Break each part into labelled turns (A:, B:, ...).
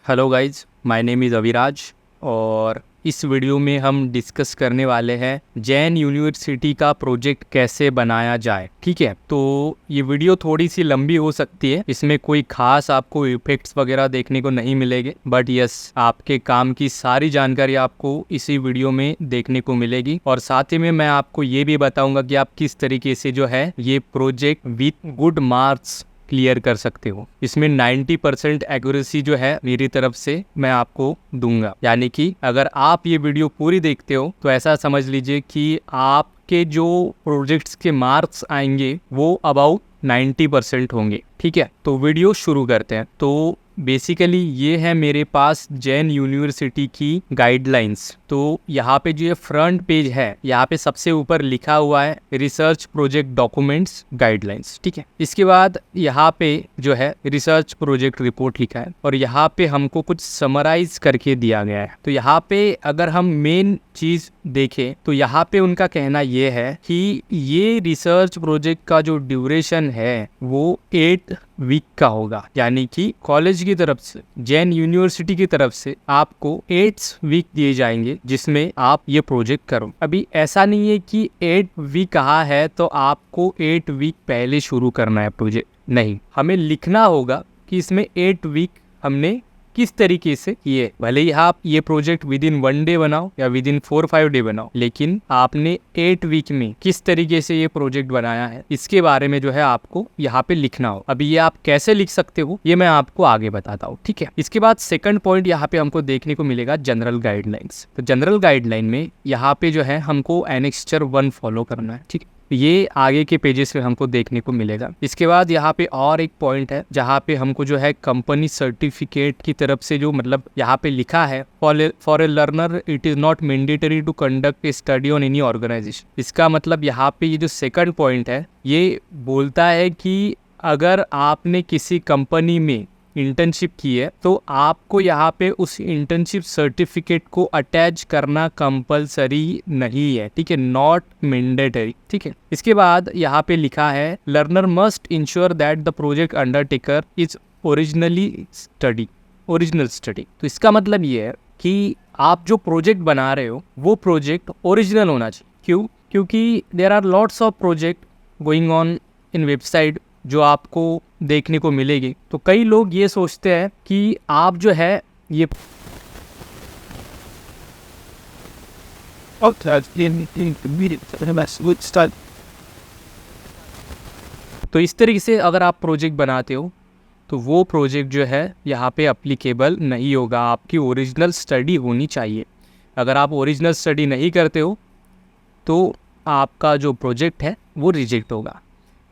A: Hello guys, my name is Aviraj और इस video में हम डिस्कस करने वाले हैं जैन यूनिवर्सिटी का प्रोजेक्ट कैसे बनाया जाए। ठीक है, तो ये वीडियो थोड़ी सी लंबी हो सकती है, इसमें कोई खास आपको इफेक्ट्स वगैरह देखने को नहीं मिलेंगे, बट यस, आपके काम की सारी जानकारी आपको इसी वीडियो में देखने को मिलेगी। और साथ ही में मैं आपको ये भी बताऊंगा कि आप किस तरीके से जो है ये project with good marks clear कर सकते हो। इसमें 90% एक्यूरेसी जो है मेरी तरफ से मैं आपको दूंगा, यानी कि अगर आप ये वीडियो पूरी देखते हो तो ऐसा समझ लीजिए कि आपके जो प्रोजेक्ट्स के मार्क्स आएंगे वो अबाउट 90% होंगे। ठीक है, तो वीडियो शुरू करते हैं। तो बेसिकली ये है मेरे पास जैन यूनिवर्सिटी की गाइडलाइंस। तो यहाँ पे जो ये फ्रंट पेज है, यहाँ पे सबसे ऊपर लिखा हुआ है रिसर्च प्रोजेक्ट डॉक्यूमेंट्स गाइडलाइंस। ठीक है, इसके बाद यहाँ पे जो है रिसर्च प्रोजेक्ट रिपोर्ट लिखा है और यहाँ पे हमको कुछ समराइज करके दिया गया है। तो यहाँ पे अगर हम मेन चीज देखें तो यहाँ पे उनका कहना ये है कि ये रिसर्च प्रोजेक्ट का जो ड्यूरेशन है वो 8 वीक का होगा, यानी कि कॉलेज की तरफ से, जैन यूनिवर्सिटी की तरफ से आपको 8 वीक दिए जाएंगे जिसमें आप ये प्रोजेक्ट करो। अभी ऐसा नहीं है कि 8 वीक कहा है तो आपको 8 वीक पहले शुरू करना है प्रोजेक्ट, नहीं, हमें लिखना होगा कि इसमें 8 वीक हमने किस तरीके से किए। भले ही आप ये प्रोजेक्ट विद इन 1 डे बनाओ या विद इन 4-5 डे बनाओ, लेकिन आपने 8 वीक में किस तरीके से ये प्रोजेक्ट बनाया है इसके बारे में जो है आपको यहाँ पे लिखना हो। अभी ये आप कैसे लिख सकते हो ये मैं आपको आगे बताता हूँ। ठीक है, इसके बाद सेकंड पॉइंट यहाँ पे हमको देखने को मिलेगा जनरल गाइडलाइंस। तो जनरल गाइडलाइन में यहाँ पे जो है हमको एनेक्स्चर 1 फॉलो करना है। ठीक है, ये आगे के पेजेस पे हमको देखने को मिलेगा। इसके बाद यहाँ पे और एक पॉइंट है जहाँ पे हमको जो है कंपनी सर्टिफिकेट की तरफ से जो मतलब यहाँ पे लिखा है for a learner it is not mandatory to conduct a study on any organisation. इसका मतलब यहाँ पे ये जो सेकंड पॉइंट है ये बोलता है कि अगर आपने किसी कंपनी में इंटर्नशिप की है तो आपको यहाँ पे उस इंटर्नशिप सर्टिफिकेट को अटैच करना कंपलसरी नहीं है। ठीक है, नॉट मैंडेटरी। ठीक है, इसके बाद यहाँ पे लिखा है learner must ensure that the project Undertaker is original study. तो इसका मतलब ये है कि आप जो प्रोजेक्ट बना रहे हो वो प्रोजेक्ट ओरिजिनल होना चाहिए। क्यों? क्योंकि there are lots of project going on in website जो आपको देखने को मिलेगी। तो कई लोग ये सोचते हैं कि आप जो है ये तो इस तरीके से अगर आप प्रोजेक्ट बनाते हो तो वो प्रोजेक्ट जो है यहाँ पे अप्लीकेबल नहीं होगा। आपकी ओरिजिनल स्टडी होनी चाहिए। अगर आप ओरिजिनल स्टडी नहीं करते हो तो आपका जो प्रोजेक्ट है वो रिजेक्ट होगा।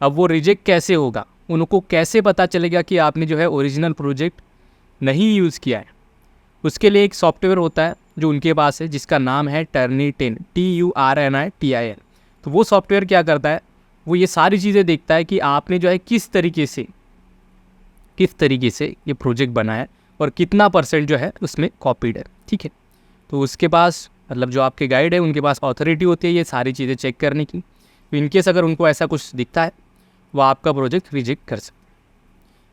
A: अब वो रिजेक्ट कैसे होगा, उनको कैसे पता चलेगा कि आपने जो है ओरिजिनल प्रोजेक्ट नहीं यूज़ किया है? उसके लिए एक सॉफ्टवेयर होता है जो उनके पास है जिसका नाम है Turnitin, TURNITIN। तो वो सॉफ्टवेयर क्या करता है, वो ये सारी चीज़ें देखता है कि आपने जो है किस तरीके से ये प्रोजेक्ट बनाया है और कितना % जो है उसमें कॉपीड है। ठीक है, तो उसके पास मतलब जो आपके गाइड है उनके पास ऑथोरिटी होती है ये सारी चीज़ें चेक करने की। तो इनकेस अगर उनको ऐसा कुछ दिखता है वो आपका प्रोजेक्ट रिजेक्ट कर सकते हैं।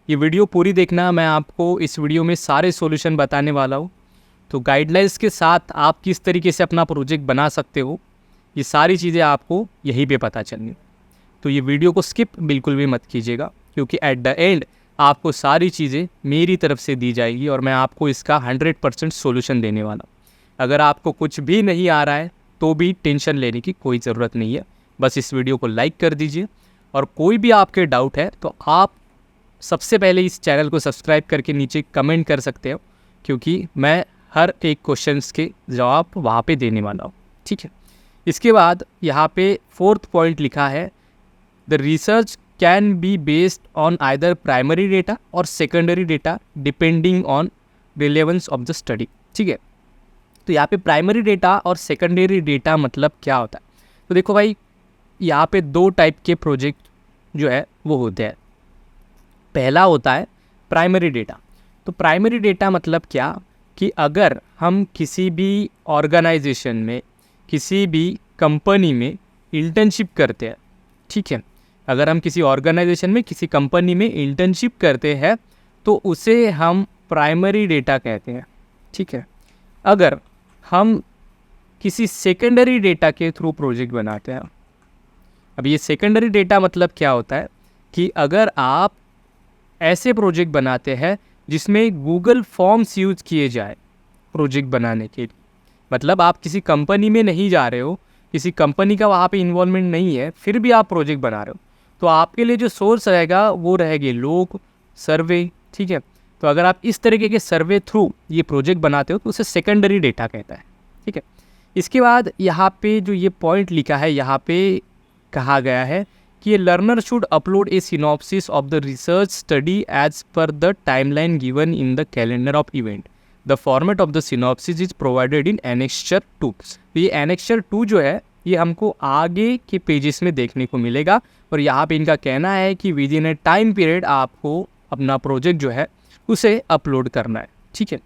A: ये वीडियो पूरी देखना, मैं आपको इस वीडियो में सारे सॉल्यूशन बताने वाला हूँ। तो गाइडलाइंस के साथ आप किस तरीके से अपना प्रोजेक्ट बना सकते हो ये सारी चीज़ें आपको यहीं पे पता चलनी। तो ये वीडियो को स्किप बिल्कुल भी मत कीजिएगा क्योंकि एट द एंड आपको सारी चीज़ें मेरी तरफ से दी जाएगी और मैं आपको इसका 100% सॉल्यूशन देने वाला हूँ। अगर आपको कुछ भी नहीं आ रहा है तो भी टेंशन लेने की कोई ज़रूरत नहीं है, बस इस वीडियो को लाइक कर दीजिए और कोई भी आपके डाउट है तो आप सबसे पहले इस चैनल को सब्सक्राइब करके नीचे कमेंट कर सकते हो क्योंकि मैं हर एक क्वेश्चंस के जवाब वहाँ पे देने वाला हूँ। ठीक है, इसके बाद यहाँ पे 4th पॉइंट लिखा है the research can be based on either primary data और secondary data depending on relevance of the study. ठीक है, तो यहाँ पे प्राइमरी डेटा और सेकेंडरी डेटा मतलब क्या होता है? तो देखो भाई, यहाँ पे 2 टाइप के प्रोजेक्ट जो है वो होते हैं। पहला होता है प्राइमरी डेटा। तो प्राइमरी डेटा मतलब क्या कि अगर हम किसी भी ऑर्गेनाइजेशन में, किसी भी कंपनी में इंटर्नशिप करते हैं, ठीक है, अगर हम किसी ऑर्गेनाइजेशन में, किसी कंपनी में इंटर्नशिप करते हैं तो उसे हम प्राइमरी डेटा कहते हैं, ठीक है। अगर हम किसी सेकेंडरी डेटा के थ्रू प्रोजेक्ट बनाते हैं, अब ये सेकेंडरी डेटा मतलब क्या होता है कि अगर आप ऐसे प्रोजेक्ट बनाते हैं जिसमें गूगल फॉर्म्स यूज किए जाए प्रोजेक्ट बनाने के लिए, मतलब आप किसी कंपनी में नहीं जा रहे हो, किसी कंपनी का वहाँ पे इन्वॉल्वमेंट नहीं है, फिर भी आप प्रोजेक्ट बना रहे हो, तो आपके लिए जो सोर्स रहेगा वो रहेगी लोग, सर्वे, ठीक है। तो अगर आप इस तरीके के सर्वे थ्रू ये प्रोजेक्ट बनाते हो तो उसे सेकेंडरी डेटा कहता है, ठीक है। इसके बाद यहाँ पे जो ये पॉइंट लिखा है, यहाँ पे कहा गया है कि ये learner should upload a synopsis of the research study as per the timeline given in the calendar of event. The format of the synopsis is provided in annexure 2। तो ये एनेक्स्चर 2 जो है ये हमको आगे के पेजेस में देखने को मिलेगा, और यहाँ पे इनका कहना है कि with in A time period आपको अपना प्रोजेक्ट जो है उसे अपलोड करना है, ठीक है।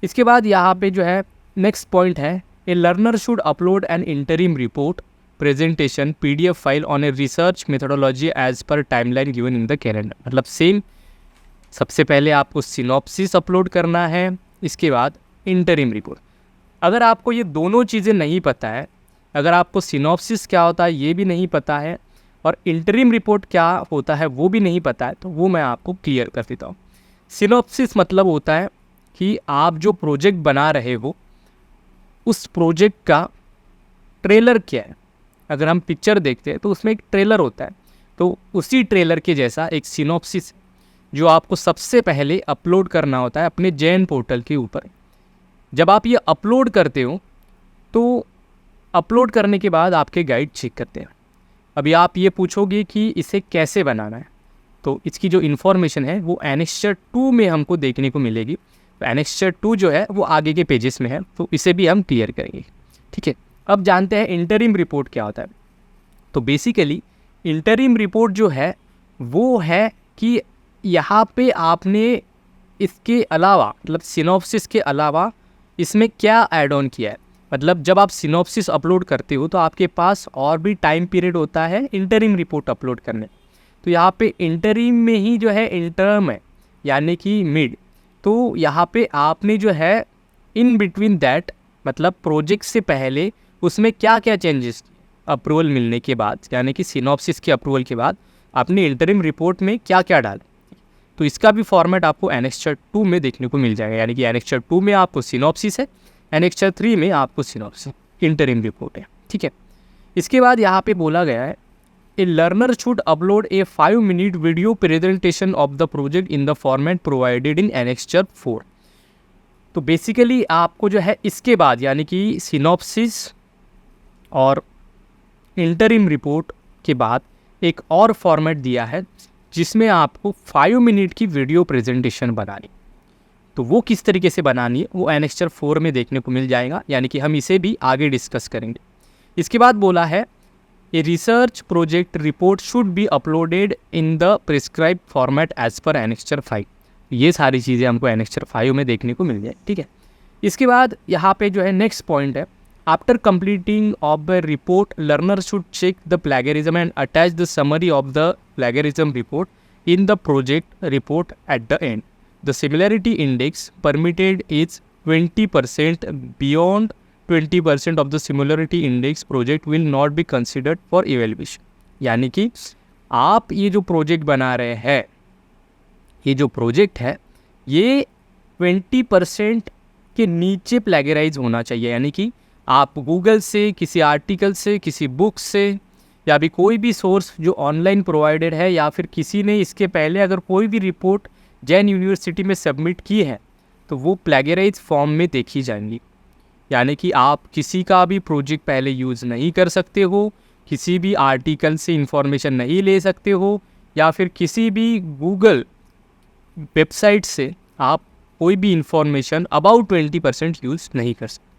A: इसके बाद यहाँ पे जो है नेक्स्ट पॉइंट है, a learner should upload an interim report presentation PDF file on a research methodology as per timeline given in the calendar. मतलब सेम, सबसे पहले आपको सिनॉप्सिस अपलोड करना है, इसके बाद इंटरिम रिपोर्ट। अगर आपको ये दोनों चीज़ें नहीं पता है, अगर आपको सिनॉप्सिस क्या होता है ये भी नहीं पता है और इंटरिम रिपोर्ट क्या होता है वो भी नहीं पता है, तो वो मैं आपको क्लियर कर देता हूँ। सिनॉप्सिस मतलब होता है कि आप जो प्रोजेक्ट बना रहे हो उस प्रोजेक्ट का ट्रेलर क्या है। अगर हम पिक्चर देखते हैं तो उसमें एक ट्रेलर होता है, तो उसी ट्रेलर के जैसा एक सिनॉप्सिस जो आपको सबसे पहले अपलोड करना होता है अपने जैन पोर्टल के ऊपर। जब आप ये अपलोड करते हो तो अपलोड करने के बाद आपके गाइड चेक करते हैं। अभी आप ये पूछोगे कि इसे कैसे बनाना है, तो इसकी जो इन्फॉर्मेशन है वो एनेक्स्चर 2 में हमको देखने को मिलेगी। तो एनेक्स्चर 2 जो है वो आगे के पेजेस में है, तो इसे भी हम क्लियर करेंगे, ठीक है। अब जानते हैं इंटरिम रिपोर्ट क्या होता है। तो बेसिकली इंटरिम रिपोर्ट जो है वो है कि यहाँ पे आपने इसके अलावा, मतलब सिनॉप्सिस के अलावा इसमें क्या ऐड ऑन किया है। मतलब जब आप सिनॉप्सिस अपलोड करते हो तो आपके पास और भी टाइम पीरियड होता है इंटरिम रिपोर्ट अपलोड करने। तो यहाँ पे इंटरिम में ही जो है इंटर्म है, यानी कि मिड। तो यहाँ पे आपने जो है इन बिटवीन दैट, मतलब प्रोजेक्ट से पहले उसमें क्या क्या चेंजेस अप्रूवल मिलने के बाद, यानी कि सिनॉप्सिस के अप्रूवल के बाद आपने इंटरिम रिपोर्ट में क्या क्या डाला, तो इसका भी फॉर्मेट आपको एनेक्स्चर 2 में देखने को मिल जाएगा। यानी कि एनेक्स्चर 2 में आपको सिनॉप्सिस है, एनेक्स्चर 3 में आपको सिनॉप्सिस इंटरिम रिपोर्ट है, ठीक है। इसके बाद यहाँ पे बोला गया है a learner should upload A 5 minute video presentation of the project in the format provided in annexure 4। तो बेसिकली आपको जो है इसके बाद, यानी कि सिनॉप्सिस और इंटरिम रिपोर्ट के बाद एक और फॉर्मेट दिया है जिसमें आपको 5 मिनट की वीडियो प्रेजेंटेशन बनानी। तो वो किस तरीके से बनानी है वो एनेक्स्चर 4 में देखने को मिल जाएगा, यानी कि हम इसे भी आगे डिस्कस करेंगे। इसके बाद बोला है a research project report should be uploaded in the prescribe format as per annexure 5। ये सारी चीज़ें हमको एनेक्स्चर 5 में देखने को मिल जाए, ठीक है। इसके बाद यहाँ पे जो है नेक्स्ट पॉइंट है, after completing of the report learner should check the plagiarism and attach the summary of the plagiarism report in the project report at the end. The similarity index permitted is 20%, beyond 20% of the similarity index project will not be considered for evaluation. यानी कि आप ये जो project बना रहे हैं, ये जो प्रोजेक्ट है ये 20% के नीचे प्लेगराइज होना चाहिए। यानी कि आप गूगल से, किसी आर्टिकल से, किसी बुक से, या भी कोई भी सोर्स जो ऑनलाइन प्रोवाइडेड है, या फिर किसी ने इसके पहले अगर कोई भी रिपोर्ट जैन यूनिवर्सिटी में सबमिट की है तो वो प्लेगराइज फॉर्म में देखी जाएंगी। यानी कि आप किसी का भी प्रोजेक्ट पहले यूज़ नहीं कर सकते हो, किसी भी आर्टिकल से इंफॉर्मेशन नहीं ले सकते हो, या फिर किसी भी गूगल वेबसाइट से आप कोई भी इंफॉर्मेशन अबाउट 20% यूज़ नहीं कर सकते।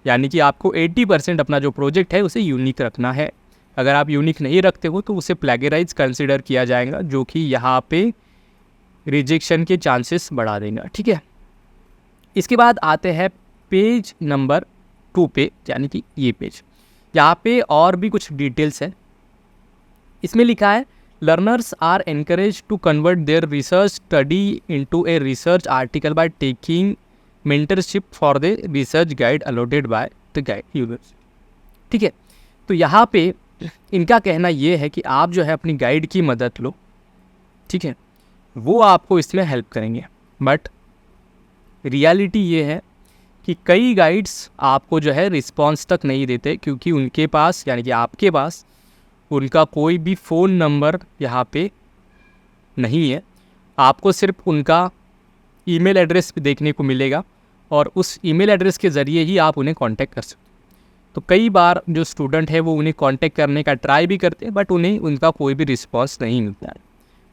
A: यानी कि आपको 80% अपना जो प्रोजेक्ट है उसे यूनिक रखना है। अगर आप यूनिक नहीं रखते हो तो उसे प्लेगराइज कंसिडर किया जाएगा, जो कि यहाँ पे रिजेक्शन के चांसेस बढ़ा देगा, ठीक है। इसके बाद आते हैं पेज नंबर 2 पे, यानी कि ये पेज। यहाँ पे और भी कुछ डिटेल्स है। इसमें लिखा है Learners are encouraged to convert their research study into a research article by taking mentorship for the research guide allotted by the guide university. ठीक है, तो यहाँ पे इनका कहना ये है कि आप जो है अपनी गाइड की मदद लो, ठीक है, वो आपको इसमें हेल्प करेंगे. बट रियलिटी ये है कि कई गाइड्स आपको जो है रिस्पॉन्स तक नहीं देते, क्योंकि उनके पास यानी कि आपके पास उनका कोई भी फ़ोन नंबर यहाँ पे नहीं है. आपको सिर्फ उनका ईमेल एड्रेस देखने को मिलेगा और उस ईमेल एड्रेस के ज़रिए ही आप उन्हें कांटेक्ट कर सकते. तो कई बार जो स्टूडेंट है वो उन्हें कांटेक्ट करने का ट्राई भी करते हैं, बट उन्हें उनका कोई भी रिस्पॉन्स नहीं मिलता है.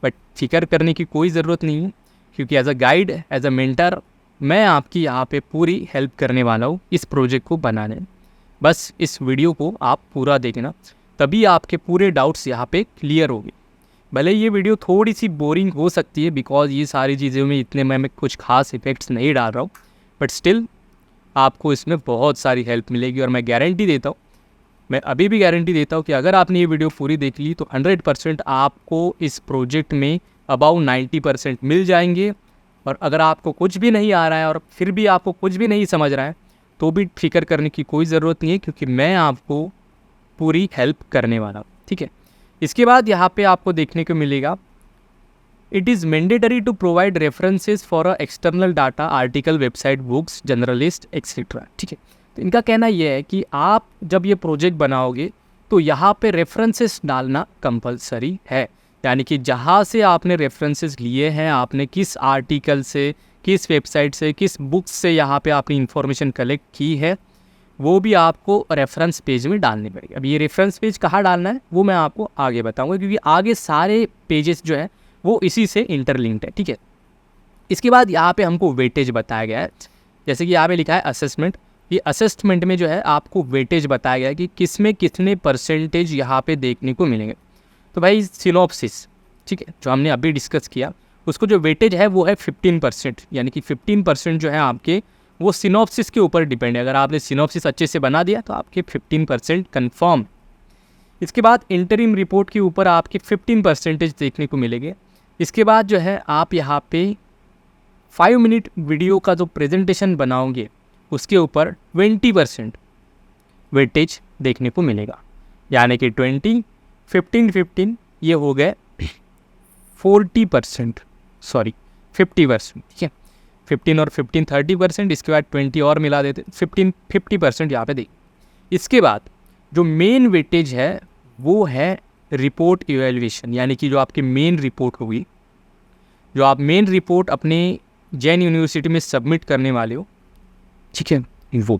A: बट फिक्र करने की कोई ज़रूरत नहीं है, क्योंकि as a guide, as a mentor, मैं आपकी यहाँ पे पूरी हेल्प करने वाला हूँ इस प्रोजेक्ट को बनाने में. बस इस वीडियो को आप पूरा देखना, तभी आपके पूरे डाउट्स यहाँ पे क्लियर होंगे. भले ये वीडियो थोड़ी सी बोरिंग हो सकती है, बिकॉज ये सारी चीज़ों में इतने मैं कुछ खास इफेक्ट्स नहीं डाल रहा हूँ, बट स्टिल आपको इसमें बहुत सारी हेल्प मिलेगी. और मैं गारंटी देता हूँ, मैं अभी भी गारंटी देता हूँ कि अगर आपने ये वीडियो पूरी देख ली तो 100% आपको इस प्रोजेक्ट में अबाउट 90% मिल जाएंगे. और अगर आपको कुछ भी नहीं आ रहा है और फिर भी आपको कुछ भी नहीं समझ रहा है, तो भी फिक्र करने की कोई ज़रूरत नहीं है, क्योंकि मैं आपको पूरी हेल्प करने वाला हूँ. ठीक है, इसके बाद यहाँ पे आपको देखने को मिलेगा, it is mandatory to provide references for a external data, article, website, books, journalist etcetera. ठीक है, तो इनका कहना यह है कि आप जब ये प्रोजेक्ट बनाओगे तो यहाँ पे रेफरेंसेस डालना कंपलसरी है. यानी कि जहाँ से आपने रेफरेंसेस लिए हैं, आपने किस आर्टिकल से, किस वेबसाइट से, किस बुक्स से यहाँ पे आपने इन्फॉर्मेशन कलेक्ट की है, वो भी आपको रेफरेंस पेज में डालनी पड़ेगी. अब ये रेफरेंस पेज कहाँ डालना है वो मैं आपको आगे बताऊंगा, क्योंकि आगे सारे पेजेस जो हैं वो इसी से इंटरलिंक्ड है. ठीक है, इसके बाद यहाँ पे हमको वेटेज बताया गया है. जैसे कि यहाँ पे लिखा है असेसमेंट. ये असेसमेंट में जो है आपको वेटेज बताया गया है कि किस में कितने परसेंटेज यहाँ पे देखने को मिलेंगे. तो भाई सिनॉप्सिस, ठीक है, जो हमने अभी डिस्कस किया, उसको जो वेटेज है वो है 15%. यानी कि 15% जो है आपके वो सिनॉप्सिस के ऊपर डिपेंड है. अगर आपने सिनॉप्सिस अच्छे से बना दिया तो आपके 15% कन्फर्म. इसके बाद इंटरिम रिपोर्ट के ऊपर आपके 15% देखने को मिलेंगे. इसके बाद जो है आप यहाँ पे 5 मिनट वीडियो का जो प्रेजेंटेशन बनाओगे उसके ऊपर 20% वेटेज देखने को मिलेगा. यानी कि 20, 15, 15 ये हो गए 40%, सॉरी 50%. ठीक है, 15 और 15 30%, इसके बाद 20 और मिला देते, 50% यहाँ पे देख. इसके बाद जो मेन वेटेज है वो है रिपोर्ट इवैल्यूएशन. यानी कि जो आपकी मेन रिपोर्ट होगी, जो आप मेन रिपोर्ट अपने जैन यूनिवर्सिटी में सबमिट करने वाले हो, ठीक है, वो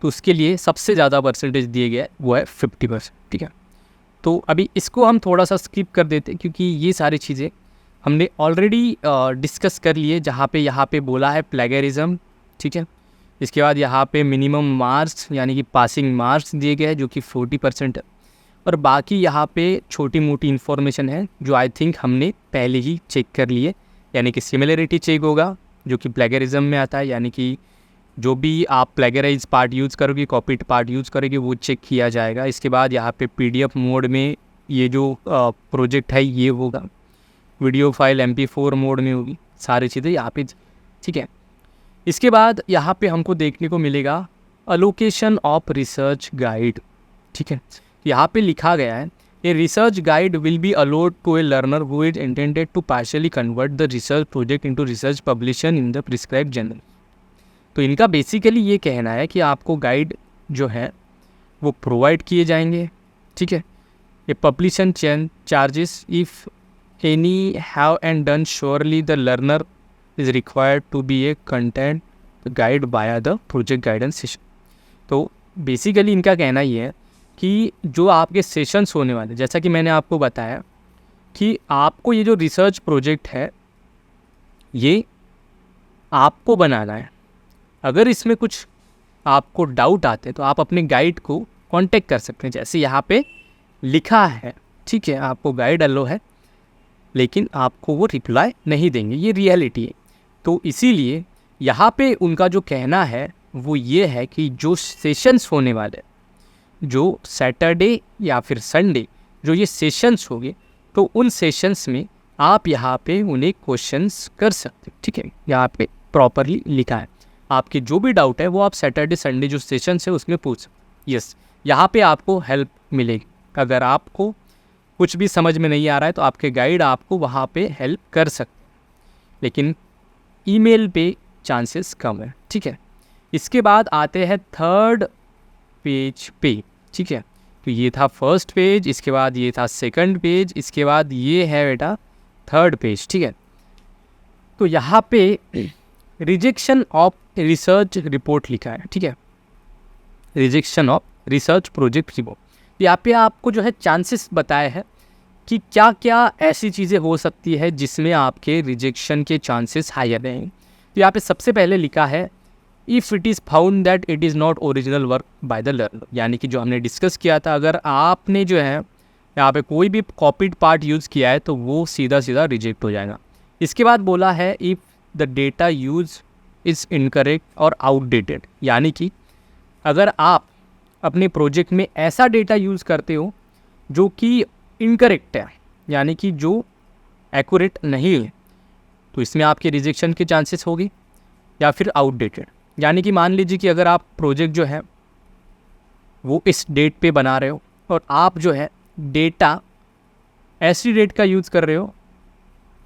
A: तो उसके लिए सबसे ज़्यादा परसेंटेज दिए गया है वो है 50%. ठीक है, तो अभी इसको हम थोड़ा सा स्किप कर देते हैं, क्योंकि ये सारी चीज़ें हमने ऑलरेडी डिस्कस कर लिए. जहाँ पे यहाँ पे बोला है प्लेगरिज्म. ठीक है, इसके बाद यहाँ पे मिनिमम मार्क्स यानी कि पासिंग मार्क्स दिए गए हैं जो कि 40% है. और बाकी यहाँ पे छोटी मोटी इन्फॉर्मेशन है जो आई थिंक हमने पहले ही चेक कर लिए. यानी कि सिमिलरिटी चेक होगा जो कि प्लेगरिज्म में आता है. यानी कि जो भी आप प्लेगराइज पार्ट यूज़ करोगे, कॉपीड पार्ट यूज़ करोगे, वो चेक किया जाएगा. इसके बाद यहाँ पे PDF मोड में ये जो प्रोजेक्ट है ये होगा, वीडियो फाइल MP4 मोड में होगी, सारी चीज़ें यहाँ पे. ठीक है, इसके बाद यहाँ पे हमको देखने को मिलेगा अलोकेशन ऑफ रिसर्च गाइड. ठीक है, यहाँ पे लिखा गया है, a research guide will be allowed to a learner who is intended to partially convert the research project into research publication in the prescribed journal. तो इनका बेसिकली ये कहना है कि आपको गाइड जो है वो प्रोवाइड किए जाएंगे. ठीक है, ये publication charges if any have and done surely the learner is required to be a content guide by the project guidance session. तो बेसिकली इनका कहना ये है कि जो आपके सेशंस होने वाले, जैसा कि मैंने आपको बताया कि आपको ये जो रिसर्च प्रोजेक्ट है ये आपको बनाना है. अगर इसमें कुछ आपको डाउट आते हैं तो आप अपने गाइड को कांटेक्ट कर सकते हैं, जैसे यहाँ पे लिखा है. ठीक है, आपको गाइड अलो है लेकिन आपको वो रिप्लाई नहीं देंगे, ये रियलिटी है. तो इसीलिए यहाँ पे उनका जो कहना है वो ये है कि जो सेशंस होने वाले, जो सैटरडे या फिर संडे जो ये सेशंस होंगे तो उन सेशंस में आप यहाँ पे उन्हें क्वेश्चंस कर सकते हो। ठीक है, यहाँ पे प्रॉपरली लिखा है, आपके जो भी डाउट है वो आप सैटरडे संडे जो सेशंस है उसमें पूछ सकते। यस, यहाँ पे आपको हेल्प मिलेगी। अगर आपको कुछ भी समझ में नहीं आ रहा है तो आपके गाइड आपको वहाँ पे हेल्प कर सकते हैं, लेकिन ईमेल पे चांसेस कम है। ठीक है, इसके बाद आते हैं थर्ड पेज पे। ठीक है, तो ये था फर्स्ट पेज, इसके बाद ये था सेकंड पेज, इसके बाद ये है बेटा थर्ड पेज। ठीक है, तो यहाँ पे रिजेक्शन ऑफ रिसर्च रिपोर्ट लिखा है। ठीक है, rejection of research project report. यहाँ पे आपको जो है चांसेस बताए हैं कि क्या क्या ऐसी चीज़ें हो सकती है जिसमें आपके रिजेक्शन के चांसेस हायर रहेंगे। तो यहाँ पे सबसे पहले लिखा है if it is found that it is not original work by the learner, यानी कि जो हमने डिस्कस किया था, अगर आपने जो है यहाँ पे कोई भी कॉपीड पार्ट यूज़ किया है तो वो सीधा सीधा रिजेक्ट हो जाएगा। इसके बाद बोला है if the data use is incorrect और आउटडेटेड, यानी कि अगर आप अपने प्रोजेक्ट में ऐसा डेटा यूज़ करते हो जो कि इनकरेक्ट है, यानी कि जो एक्यूरेट नहीं है, तो इसमें आपके रिजेक्शन के चांसेस होगी। या फिर आउटडेटेड, यानी कि मान लीजिए कि अगर आप प्रोजेक्ट जो है वो इस डेट पे बना रहे हो और आप जो है डेटा ऐसी डेट का यूज़ कर रहे हो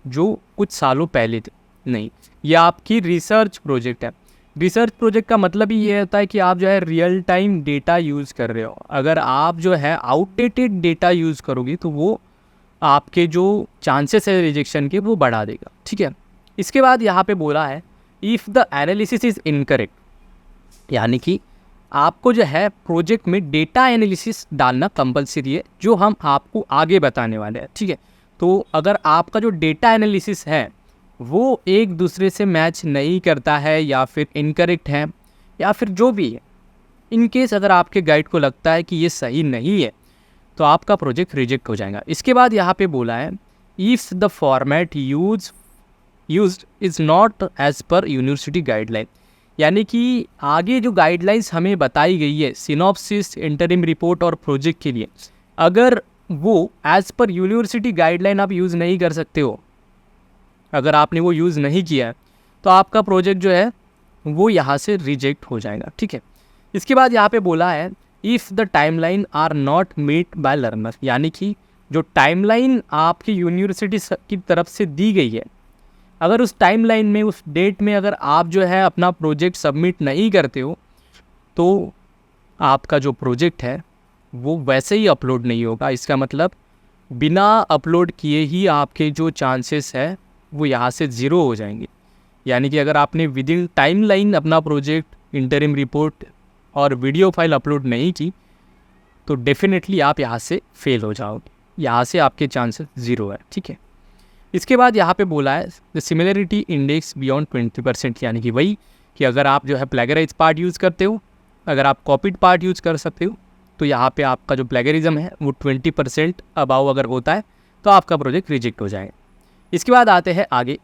A: जो कुछ सालों पहले थे, नहीं, ये आपकी रिसर्च प्रोजेक्ट है। रिसर्च प्रोजेक्ट का मतलब ही ये होता है कि आप जो है रियल टाइम डेटा यूज़ कर रहे हो। अगर आप जो है आउटडेटेड डेटा यूज़ करोगे तो वो आपके जो चांसेस है रिजेक्शन के वो बढ़ा देगा। ठीक है, इसके बाद यहाँ पे बोला है if the analysis is incorrect, यानी कि आपको जो है प्रोजेक्ट में डेटा एनालिसिस डालना कंपलसरी है, जो हम आपको आगे बताने वाले हैं। ठीक है, तो अगर आपका जो डेटा एनालिसिस है वो एक दूसरे से मैच नहीं करता है या फिर इनकरेक्ट है या फिर जो भी है, इन केस अगर आपके गाइड को लगता है कि ये सही नहीं है तो आपका प्रोजेक्ट रिजेक्ट हो जाएगा। इसके बाद यहाँ पे बोला है if the format used is not as per university guideline, यानी कि आगे जो गाइडलाइंस हमें बताई गई है सिनॉप्सिस, इंटरिम रिपोर्ट और प्रोजेक्ट के लिए, अगर वो एज पर यूनिवर्सिटी गाइडलाइन आप यूज़ नहीं कर सकते हो, अगर आपने वो यूज़ नहीं किया है तो आपका प्रोजेक्ट जो है वो यहाँ से रिजेक्ट हो जाएगा। ठीक है, इसके बाद यहाँ पे बोला है if the timeline are not meet by learner, यानी कि जो टाइमलाइन आपकी यूनिवर्सिटी की तरफ से दी गई है, अगर उस टाइमलाइन में उस डेट में अगर आप जो है अपना प्रोजेक्ट सबमिट नहीं करते हो तो आपका जो प्रोजेक्ट है वो वैसे ही अपलोड नहीं होगा। इसका मतलब बिना अपलोड किए ही आपके जो चांसेस है वो यहाँ से ज़ीरो हो जाएंगे। यानी कि अगर आपने विद इन टाइमलाइन अपना प्रोजेक्ट, इंटरिम रिपोर्ट और वीडियो फाइल अपलोड नहीं की तो डेफिनेटली आप यहाँ से फेल हो जाओगे, यहाँ से आपके चांसेस ज़ीरो है। ठीक है, इसके बाद यहाँ पे बोला है द सिमिलरिटी इंडेक्स बियॉन्ड 20%, यानी कि वही कि अगर आप जो है प्लेगराइज पार्ट यूज़ करते हो, अगर आप कॉपीड पार्ट यूज़ कर सकते हो तो यहाँ पे आपका जो प्लेगरिज्म है वो 20% अबाव अगर होता है तो आपका प्रोजेक्ट रिजेक्ट हो जाएगा। इसके बाद आते हैं आगे,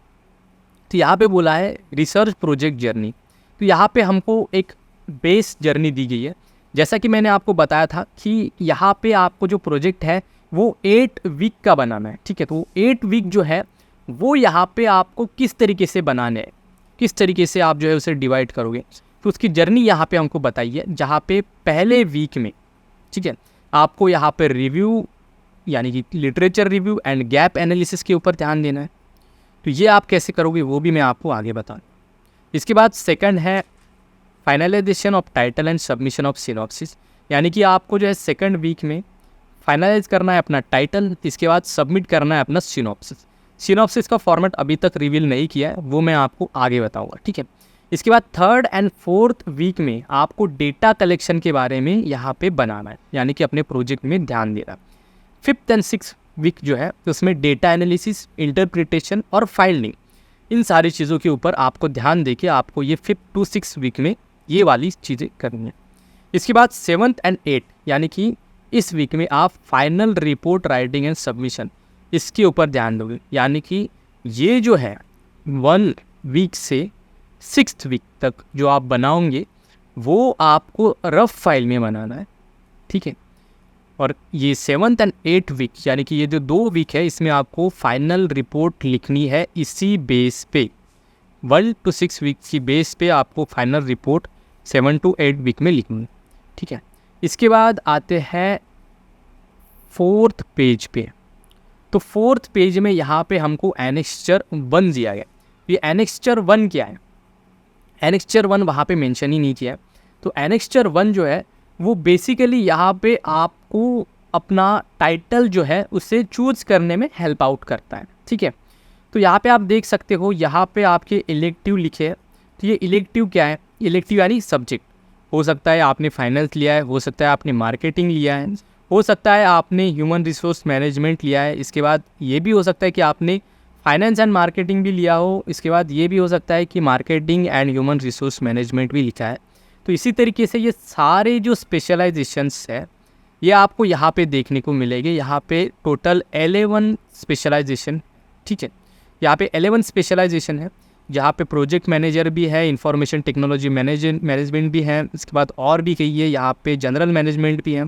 A: तो यहाँ पे बोला है रिसर्च प्रोजेक्ट जर्नी। तो यहाँ पे हमको एक बेस जर्नी दी गई है। जैसा कि मैंने आपको बताया था कि यहाँ पे आपको जो प्रोजेक्ट है वो 8 वीक का बनाना है। ठीक है, तो 8 वीक जो है वो यहाँ पे आपको किस तरीके से बनाने हैं, किस तरीके से आप जो है उसे डिवाइड करोगे, तो उसकी जर्नी यहाँ पे हमको बताइए। जहाँ पे पहले वीक में, ठीक है, आपको यहाँ पे रिव्यू यानी कि literature review and gap analysis के ऊपर ध्यान देना है। तो ये आप कैसे करोगे वो भी मैं आपको आगे बताऊँ। इसके बाद सेकंड है finalisation of title and submission of synopsis, यानी कि आपको जो है सेकंड वीक में फाइनलाइज करना है अपना टाइटल, इसके बाद सबमिट करना है अपना सिनॉप्सिस। सिनॉप्सिस का फॉर्मेट अभी तक रिवील नहीं किया है, वो मैं आपको आगे बताऊँगा। ठीक है, इसके बाद थर्ड एंड फोर्थ वीक में आपको डेटा कलेक्शन के बारे में यहाँ पे बनाना है, यानी कि अपने प्रोजेक्ट में ध्यान देना। फिफ्थ एंड सिक्स वीक जो है उसमें डेटा एनालिसिस, इंटरप्रिटेशन और फाइलिंग, इन सारी चीज़ों के ऊपर आपको ध्यान देके आपको ये 5 to 6 वीक में ये वाली चीज़ें करनी है। इसके बाद 7th and 8th यानी कि इस वीक में आप final report writing and submission, इसके ऊपर ध्यान दोगे। यानी कि ये जो है 1 वीक से 6th वीक तक जो आप बनाओगे वो आपको रफ फाइल में बनाना है। ठीक है, और ये 7th एंड 8th वीक यानी कि ये जो 2 वीक है इसमें आपको फाइनल रिपोर्ट लिखनी है इसी बेस पे। 1 to 6 वीक की बेस पे आपको फाइनल रिपोर्ट 7 to 8 वीक में लिखनी है, ठीक है। इसके बाद आते हैं 4th पेज पे। तो 4th पेज में यहाँ पे हमको एनेक्स्चर 1 दिया गया। ये एनेक्स्चर 1 क्या है? एनेक्स्चर 1 वहाँ पे मेंशन ही नहीं किया है। तो एनेक्स्चर 1 जो है वो बेसिकली यहाँ पे आपको अपना टाइटल जो है उसे चूज़ करने में हेल्प आउट करता है, ठीक है। तो यहाँ पे आप देख सकते हो, यहाँ पे आपके इलेक्टिव लिखे हैं। तो ये इलेक्टिव क्या है? इलेक्टिव यानी सब्जेक्ट। हो सकता है आपने फाइनेंस लिया है, हो सकता है आपने मार्केटिंग लिया है, हो सकता है आपने ह्यूमन रिसोर्स मैनेजमेंट लिया है। इसके बाद ये भी हो सकता है कि आपने फाइनेंस एंड मार्केटिंग भी लिया हो। इसके बाद ये भी हो सकता है कि marketing and human resource management भी लिखा है। तो इसी तरीके से ये सारे जो स्पेशलाइजेशंस है ये आपको यहाँ पे देखने को मिलेंगे। यहाँ पे टोटल 11 स्पेशलाइजेशन, ठीक है। यहाँ पे 11 स्पेशलाइजेशन है, जहाँ पे प्रोजेक्ट मैनेजर भी है, इंफॉर्मेशन टेक्नोलॉजी मैनेजमेंट भी है। इसके बाद और भी कही है, यहाँ पे जनरल मैनेजमेंट भी है,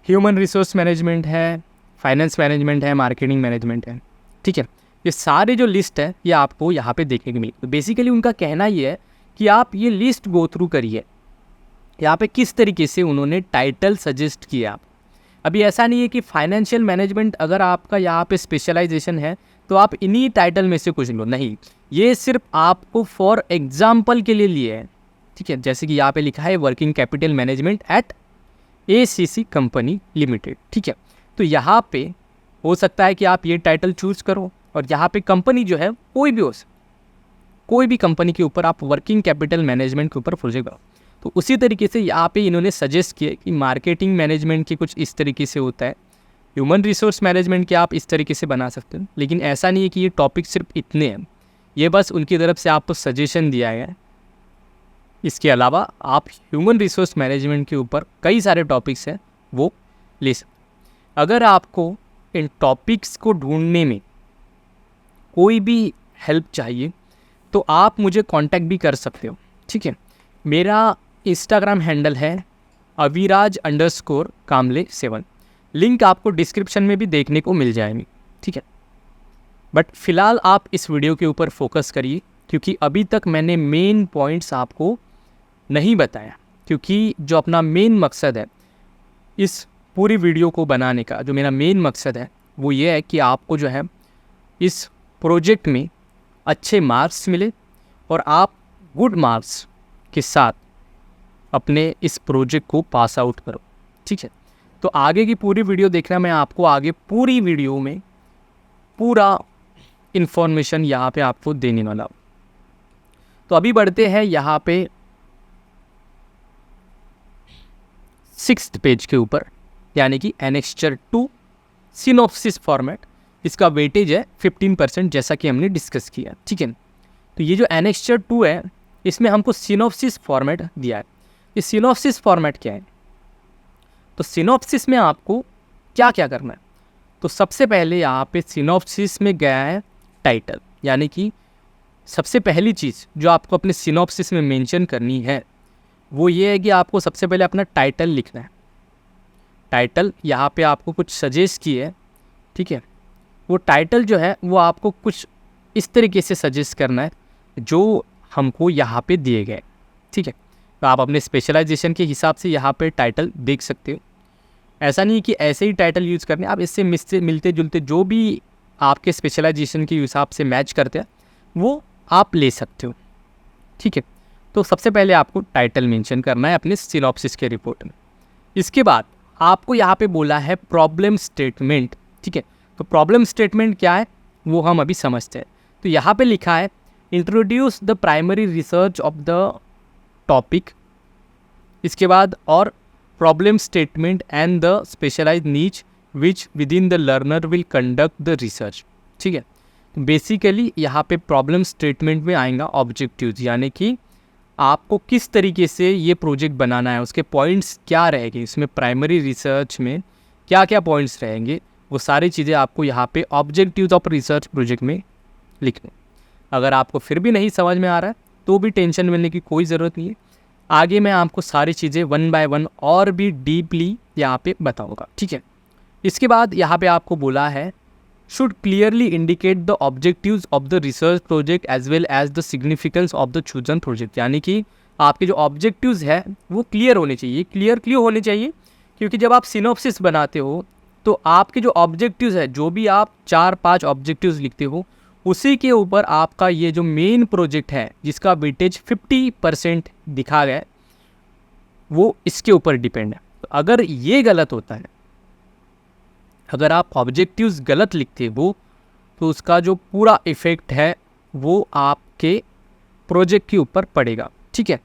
A: ह्यूमन रिसोर्स मैनेजमेंट है, फाइनेंस मैनेजमेंट है, मार्केटिंग मैनेजमेंट है, ठीक है। ये सारे जो लिस्ट है ये आपको यहाँ पे देखने को मिली। तो बेसिकली उनका कहना ये है कि आप ये लिस्ट गो थ्रू करिए, यहाँ पे किस तरीके से उन्होंने टाइटल सजेस्ट किया। अभी ऐसा नहीं है कि फाइनेंशियल मैनेजमेंट अगर आपका यहाँ पे स्पेशलाइजेशन है तो आप इन्हीं टाइटल में से कुछ लो, नहीं, ये सिर्फ आपको फॉर एग्जाम्पल के लिए लिए है, ठीक है। जैसे कि यहाँ पे लिखा है working capital management eight ACC company limited, ठीक है। तो यहाँ पे हो सकता है कि आप ये टाइटल चूज़ करो और यहाँ पे कंपनी जो है कोई भी हो सकती, कोई भी कंपनी के ऊपर आप वर्किंग कैपिटल मैनेजमेंट के ऊपर प्रोजेक्ट बनाओ। तो उसी तरीके से यहाँ पे इन्होंने सजेस्ट किया कि मार्केटिंग मैनेजमेंट की कुछ इस तरीके से होता है, ह्यूमन रिसोर्स मैनेजमेंट के आप इस तरीके से बना सकते हो। लेकिन ऐसा नहीं है कि ये टॉपिक सिर्फ इतने हैं, ये बस उनकी तरफ से आपको सजेशन दिया गया है। इसके अलावा आप ह्यूमन रिसोर्स मैनेजमेंट के ऊपर कई सारे टॉपिक्स हैं वो ले सकते। अगर आपको इन टॉपिक्स को ढूंढने में कोई भी हेल्प चाहिए तो आप मुझे कांटेक्ट भी कर सकते हो, ठीक है। मेरा इंस्टाग्राम हैंडल है aviraj_kamble7। लिंक आपको डिस्क्रिप्शन में भी देखने को मिल जाएगी, ठीक है। बट फ़िलहाल आप इस वीडियो के ऊपर फोकस करिए, क्योंकि अभी तक मैंने मेन पॉइंट्स आपको नहीं बताया। क्योंकि जो अपना मेन मकसद है इस पूरी वीडियो को बनाने का, जो मेरा मेन मकसद है वो ये है कि आपको जो है इस प्रोजेक्ट में अच्छे मार्क्स मिले और आप गुड मार्क्स के साथ अपने इस प्रोजेक्ट को पास आउट करो, ठीक है। तो आगे की पूरी वीडियो देखना, मैं आपको आगे पूरी वीडियो में पूरा इन्फॉर्मेशन यहाँ पे आपको देने वाला हूँ। तो अभी बढ़ते हैं यहाँ पे 6th पेज के ऊपर, यानी कि एनेक्स्चर 2 सिनॉप्सिस फॉर्मेट। इसका वेटेज है 15%, जैसा कि हमने डिस्कस किया, ठीक है। तो ये जो एनेक्स्चर 2 है इसमें हमको सिनॉप्सिस फॉर्मेट दिया है। ये सिनॉप्सिस फॉर्मेट क्या है? तो सिनॉप्सिस में आपको क्या क्या करना है? तो सबसे पहले यहाँ पे सिनॉप्सिस में गया है टाइटल, यानी कि सबसे पहली चीज़ जो आपको अपने सिनॉप्सिस में मेंशन करनी है वो ये है कि आपको सबसे पहले अपना टाइटल लिखना है। टाइटल यहाँ पे आपको कुछ सजेस्ट किए है, ठीक है। वो टाइटल जो है वो आपको कुछ इस तरीके से सजेस्ट करना है जो हमको यहाँ पे दिए गए, ठीक है। तो आप अपने स्पेशलाइजेशन के हिसाब से यहाँ पे टाइटल देख सकते हो। ऐसा नहीं कि ऐसे ही टाइटल यूज़ करने, आप इससे मिलते जुलते जो भी आपके स्पेशलाइजेशन के हिसाब से मैच करते हैं वो आप ले सकते हो, ठीक है। तो सबसे पहले आपको टाइटल मेंशन करना है अपने सिनॉप्सिस के रिपोर्ट में। इसके बाद आपको यहाँ पे बोला है प्रॉब्लम स्टेटमेंट, ठीक है। तो प्रॉब्लम स्टेटमेंट क्या है वो हम अभी समझते हैं। तो यहाँ पे लिखा है introduce the primary research of the topic. इसके बाद और problem statement and the specialized niche which within the learner will conduct the research, ठीक है। बेसिकली यहाँ पे प्रॉब्लम स्टेटमेंट में आएगा ऑब्जेक्टिव्स, यानी कि आपको किस तरीके से ये प्रोजेक्ट बनाना है, उसके पॉइंट्स क्या रहेंगे, इसमें प्राइमरी रिसर्च में क्या क्या पॉइंट्स रहेंगे, वो सारी चीज़ें आपको यहाँ पे ऑब्जेक्टिव्स ऑफ रिसर्च प्रोजेक्ट में लिखने। अगर आपको फिर भी नहीं समझ में आ रहा है तो भी टेंशन लेने की कोई ज़रूरत नहीं है। आगे मैं आपको सारी चीज़ें वन बाय वन और भी डीपली यहाँ पे बताऊँगा, ठीक है। इसके बाद यहाँ पे आपको बोला है should clearly indicate the objectives of the research project as well as the significance of the chosen project। यानी कि आपके जो ऑब्जेक्टिव्स है वो क्लियर होने चाहिए, क्लियर होने चाहिए, क्योंकि जब आप सिनॉप्सिस बनाते हो तो आपके जो ऑब्जेक्टिव्स है, जो भी आप 4-5 ऑब्जेक्टिव्स लिखते हो, उसी के ऊपर आपका ये जो मेन प्रोजेक्ट है जिसका वेटेज 50% दिखा गया है, वो इसके ऊपर डिपेंड है। तो अगर ये गलत होता है, अगर आप ऑब्जेक्टिव्स गलत लिखते हो तो उसका जो पूरा इफ़ेक्ट है वो आपके प्रोजेक्ट के ऊपर पड़ेगा, ठीक है।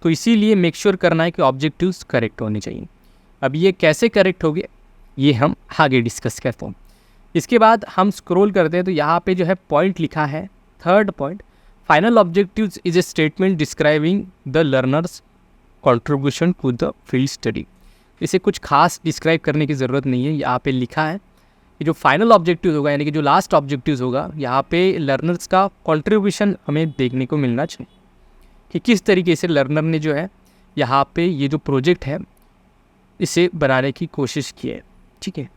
A: तो इसीलिए मेक श्योर करना है कि ऑब्जेक्टिव्स करेक्ट होने चाहिए। अब ये कैसे करेक्ट होंगे ये हम आगे डिस्कस करते हैं। इसके बाद हम स्क्रॉल करते हैं तो यहाँ पे जो है पॉइंट लिखा है, third point, final objectives is a statement describing the learner's contribution to the field study. इसे कुछ खास डिस्क्राइब करने की ज़रूरत नहीं है, यहाँ पे लिखा है कि जो फाइनल ऑब्जेक्टिव होगा यानी कि जो लास्ट ऑब्जेक्टिव होगा, यहाँ पे लर्नर्स का कंट्रीब्यूशन हमें देखने को मिलना चाहिए कि किस तरीके से लर्नर ने जो है यहाँ पे ये जो प्रोजेक्ट है इसे बनाने की कोशिश की है, ठीक है।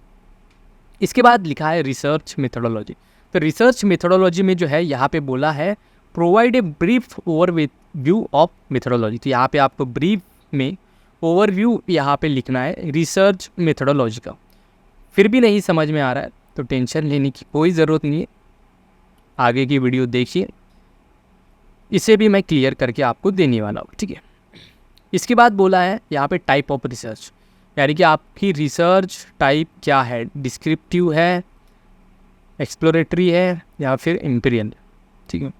A: इसके बाद लिखा है रिसर्च मेथोडोलॉजी। तो रिसर्च मेथोडोलॉजी में जो है यहाँ पे बोला है provide a brief overview of methodology. तो यहाँ पे आपको ब्रीफ में ओवरव्यू यहाँ पे लिखना है रिसर्च मेथोडोलॉजी का। फिर भी नहीं समझ में आ रहा है तो टेंशन लेने की कोई ज़रूरत नहीं है, आगे की वीडियो देखिए, इसे भी मैं क्लियर करके आपको देने वाला हूँ, ठीक है। इसके बाद बोला है यहाँ पे टाइप ऑफ रिसर्च, यानी कि आपकी रिसर्च टाइप क्या है, डिस्क्रिप्टिव है, एक्सप्लोरेटरी है या फिर इम्पीरियल, ठीक है।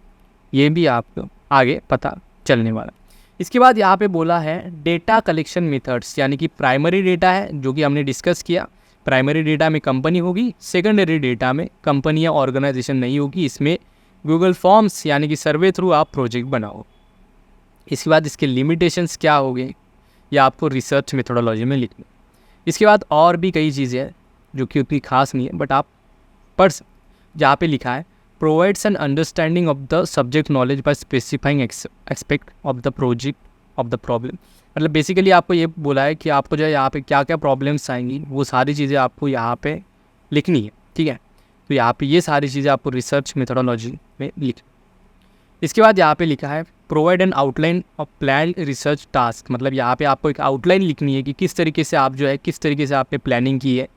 A: ये भी आपको आगे पता चलने वाला। इसके बाद यहाँ पे बोला है डेटा कलेक्शन मेथड्स, यानी कि प्राइमरी डेटा है जो कि हमने डिस्कस किया, प्राइमरी डेटा में कंपनी होगी, सेकेंडरी डेटा में कंपनी या ऑर्गेनाइजेशन नहीं होगी, इसमें गूगल फॉर्म्स यानी कि सर्वे थ्रू आप प्रोजेक्ट बनाओ। इसके बाद इसके लिमिटेशंस क्या हो गए ये आपको रिसर्च मेथोडोलॉजी में लिखना। इसके बाद और भी कई चीज़ें हैं जो कि उतनी खास नहीं है बट आप पढ़ सकते, जहाँ पे लिखा है provides an understanding of the subject knowledge by specifying aspect of the project of the problem। मतलब बेसिकली आपको ये बोला है कि आपको जो है यहाँ पे क्या क्या प्रॉब्लम्स आएंगी वो सारी चीज़ें आपको यहाँ पे लिखनी है, ठीक है। तो यहाँ पे ये सारी चीज़ें आपको रिसर्च मेथोडोलॉजी में लिख। इसके बाद यहाँ पे लिखा है provide an outline of plan research task. मतलब यहाँ पे आपको एक आउटलाइन लिखनी है कि किस तरीके से आप जो है किस तरीके से आपने प्लानिंग की है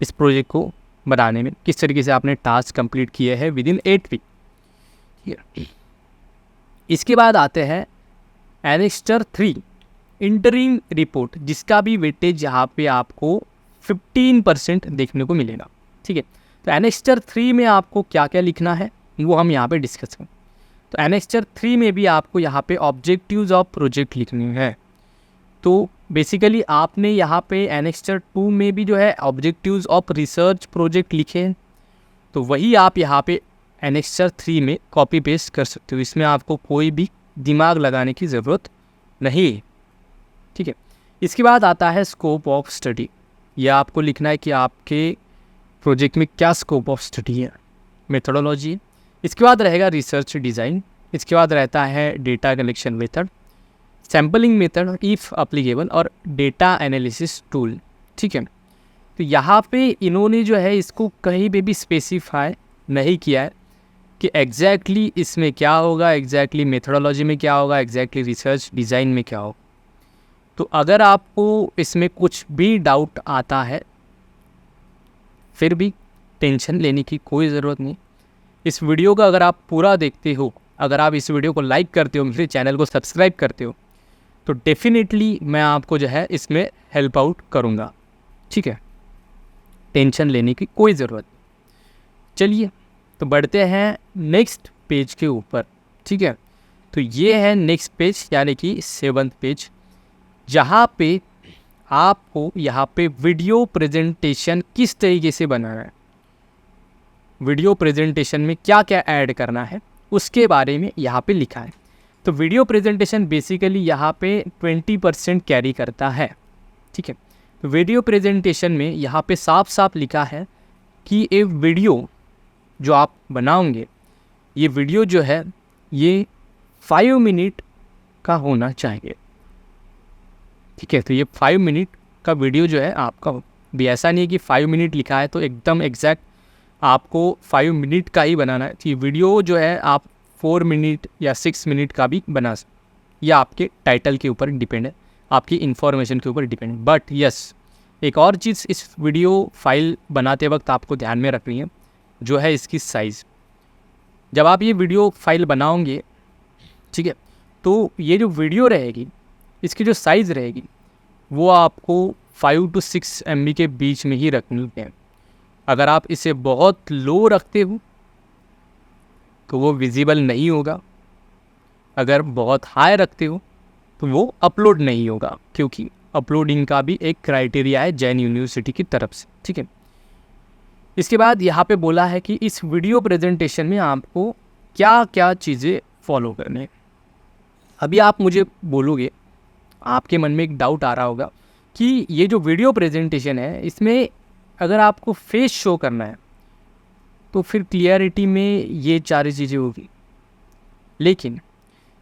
A: इस प्रोजेक्ट को बनाने में, किस तरीके से आपने टास्क कंप्लीट किए हैं विद इन 8 वीक। इसके बाद आते हैं एनेक्स्टर 3 इंटरिम रिपोर्ट, जिसका भी वेटेज यहाँ पे आपको 15% देखने को मिलेगा, ठीक है। तो एनेक्स्टर 3 में आपको क्या क्या लिखना है वो हम यहाँ पे डिस्कस करें। तो एनेक्स्टर 3 में भी आपको यहाँ पे ऑब्जेक्टिव्स ऑफ प्रोजेक्ट लिखनी है। तो बेसिकली आपने यहाँ पे एनेक्स्टर 2 में भी जो है ऑब्जेक्टिव्स ऑफ रिसर्च प्रोजेक्ट लिखे हैं, तो वही आप यहाँ पे एनेक्स्टर 3 में कॉपी पेस्ट कर सकते हो। इसमें आपको कोई भी दिमाग लगाने की ज़रूरत नहीं है, ठीक है। इसके बाद आता है स्कोप ऑफ स्टडी। यह आपको लिखना है कि आपके प्रोजेक्ट में क्या स्कोप ऑफ स्टडी है, मेथोडोलॉजी। इसके बाद रहेगा रिसर्च डिज़ाइन। इसके बाद रहता है data collection method, sampling method if applicable और डेटा एनालिसिस टूल, ठीक है। तो यहाँ पे इन्होंने जो है इसको कहीं पे भी स्पेसिफाई नहीं किया है कि एग्जैक्टली इसमें क्या होगा, एग्जैक्टली मेथोडोलॉजी में क्या होगा, एग्जैक्टली रिसर्च डिज़ाइन में क्या होगा। तो अगर आपको इसमें कुछ भी डाउट आता है फिर भी टेंशन लेने की कोई ज़रूरत नहीं। इस वीडियो का अगर आप पूरा देखते हो, अगर आप इस वीडियो को लाइक करते हो, मेरे चैनल को सब्सक्राइब करते हो, तो डेफिनेटली मैं आपको जो है इसमें हेल्प आउट करूँगा, ठीक है। टेंशन लेने की कोई ज़रूरत नहीं। चलिए तो बढ़ते हैं नेक्स्ट पेज के ऊपर, ठीक है। तो ये है नेक्स्ट पेज यानी कि 7th पेज, जहाँ पे आपको यहाँ पे वीडियो प्रेजेंटेशन किस तरीके से बनाना है, वीडियो प्रेजेंटेशन में क्या क्या ऐड करना है उसके बारे में यहाँ पे लिखा है। तो वीडियो प्रेजेंटेशन बेसिकली यहाँ पे 20% कैरी करता है, ठीक है। तो वीडियो प्रेजेंटेशन में यहाँ पे साफ साफ लिखा है कि ये वीडियो जो आप बनाओगे, ये वीडियो जो है ये 5 मिनट का होना चाहिए, ठीक है। तो ये 5 मिनट का वीडियो जो है आपका भी, ऐसा नहीं है कि 5 मिनट लिखा है तो एकदम एग्जैक्ट आपको 5 मिनट का ही बनाना है। ये वीडियो जो है आप 4 मिनट या 6 मिनट का भी बना सकते, या आपके टाइटल के ऊपर डिपेंड है, आपकी इन्फॉर्मेशन के ऊपर डिपेंड है। बट यस, एक और चीज़ इस वीडियो फाइल बनाते वक्त आपको ध्यान में रखनी है, जो है इसकी साइज़। जब आप ये वीडियो फाइल बनाओगे, ठीक है, तो ये जो वीडियो रहेगी, इसकी जो साइज़ रहेगी वो आपको 5 to 6 MB के बीच में ही रखनी है। अगर आप इसे बहुत लो रखते हो तो वो विजिबल नहीं होगा, अगर बहुत हाई रखते हो तो वो अपलोड नहीं होगा, क्योंकि अपलोडिंग का भी एक क्राइटेरिया है जैन यूनिवर्सिटी की तरफ से, ठीक है। इसके बाद यहाँ पे बोला है कि इस वीडियो प्रेजेंटेशन में आपको क्या क्या चीज़ें फॉलो करने हैं। अभी आप मुझे बोलोगे, आपके मन में एक डाउट आ रहा होगा कि ये जो वीडियो प्रेजेंटेशन है, इसमें अगर आपको फेस शो करना है तो फिर क्लियरिटी में ये 4 चीज़ें होगी। लेकिन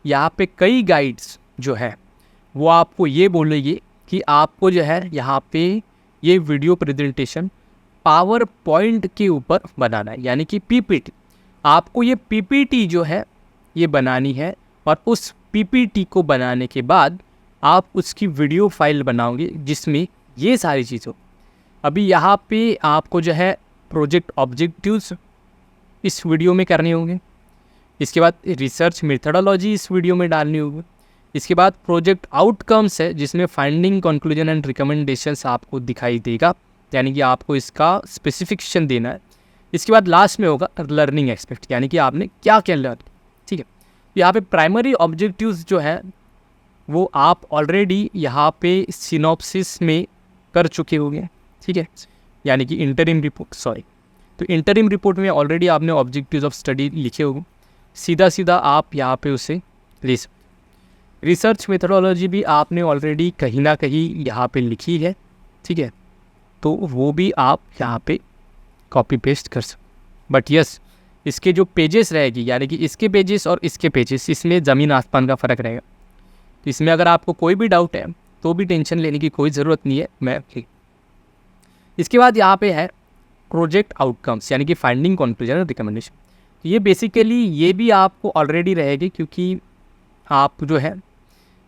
A: यहाँ पे कई गाइड्स जो है वो आपको ये बोलेगी कि आपको जो है यहाँ पे ये वीडियो प्रेजेंटेशन पावर पॉइंट के ऊपर बनाना है, यानी कि पीपीटी। आपको ये पीपीटी जो है ये बनानी है, और उस पीपीटी को बनाने के बाद आप उसकी वीडियो फाइल बनाओगे जिसमें ये सारी चीज़ हो। अभी यहाँ पे आपको जो है प्रोजेक्ट ऑब्जेक्टिव्स इस वीडियो में करने होंगे, इसके बाद रिसर्च मेथडोलॉजी इस वीडियो में डालनी होगी, इसके बाद प्रोजेक्ट आउटकम्स है जिसमें फाइंडिंग, कंक्लूजन एंड रिकमेंडेशंस आपको दिखाई देगा, यानी कि आपको इसका स्पेसिफिकेशन देना है। इसके बाद लास्ट में होगा लर्निंग एस्पेक्ट, यानी कि आपने क्या क्या लर्न, ठीक है। यहाँ पे प्राइमरी ऑब्जेक्टिव्स जो है वो आप ऑलरेडी यहाँ पे सिनॉप्सिस में कर चुके होंगे, ठीक है, यानी कि इंटरिम रिपोर्ट, तो इंटरिम रिपोर्ट में ऑलरेडी आपने ऑब्जेक्टिव्स ऑफ स्टडी लिखे होंगे, सीधा सीधा आप यहाँ पे उसे ले सकते। रिसर्च मेथडोलॉजी भी आपने ऑलरेडी कहीं ना कहीं यहाँ पे लिखी है, ठीक है, तो वो भी आप यहाँ पे कॉपी पेस्ट कर सकते। बट यस, इसके जो पेजेस रहेगी, यानी कि इसके पेजेस और इसके पेजेस, इसमें ज़मीन आसमान का फ़र्क रहेगा। तो इसमें अगर आपको कोई भी डाउट है तो भी टेंशन लेने की कोई ज़रूरत नहीं है, मैं ठीक। इसके बाद यहाँ पे है प्रोजेक्ट आउटकम्स, यानी कि फाइंडिंग, कंक्लूजन और रिकमेंडेशन। तो ये बेसिकली ये भी आपको ऑलरेडी रहेगी, क्योंकि आप जो है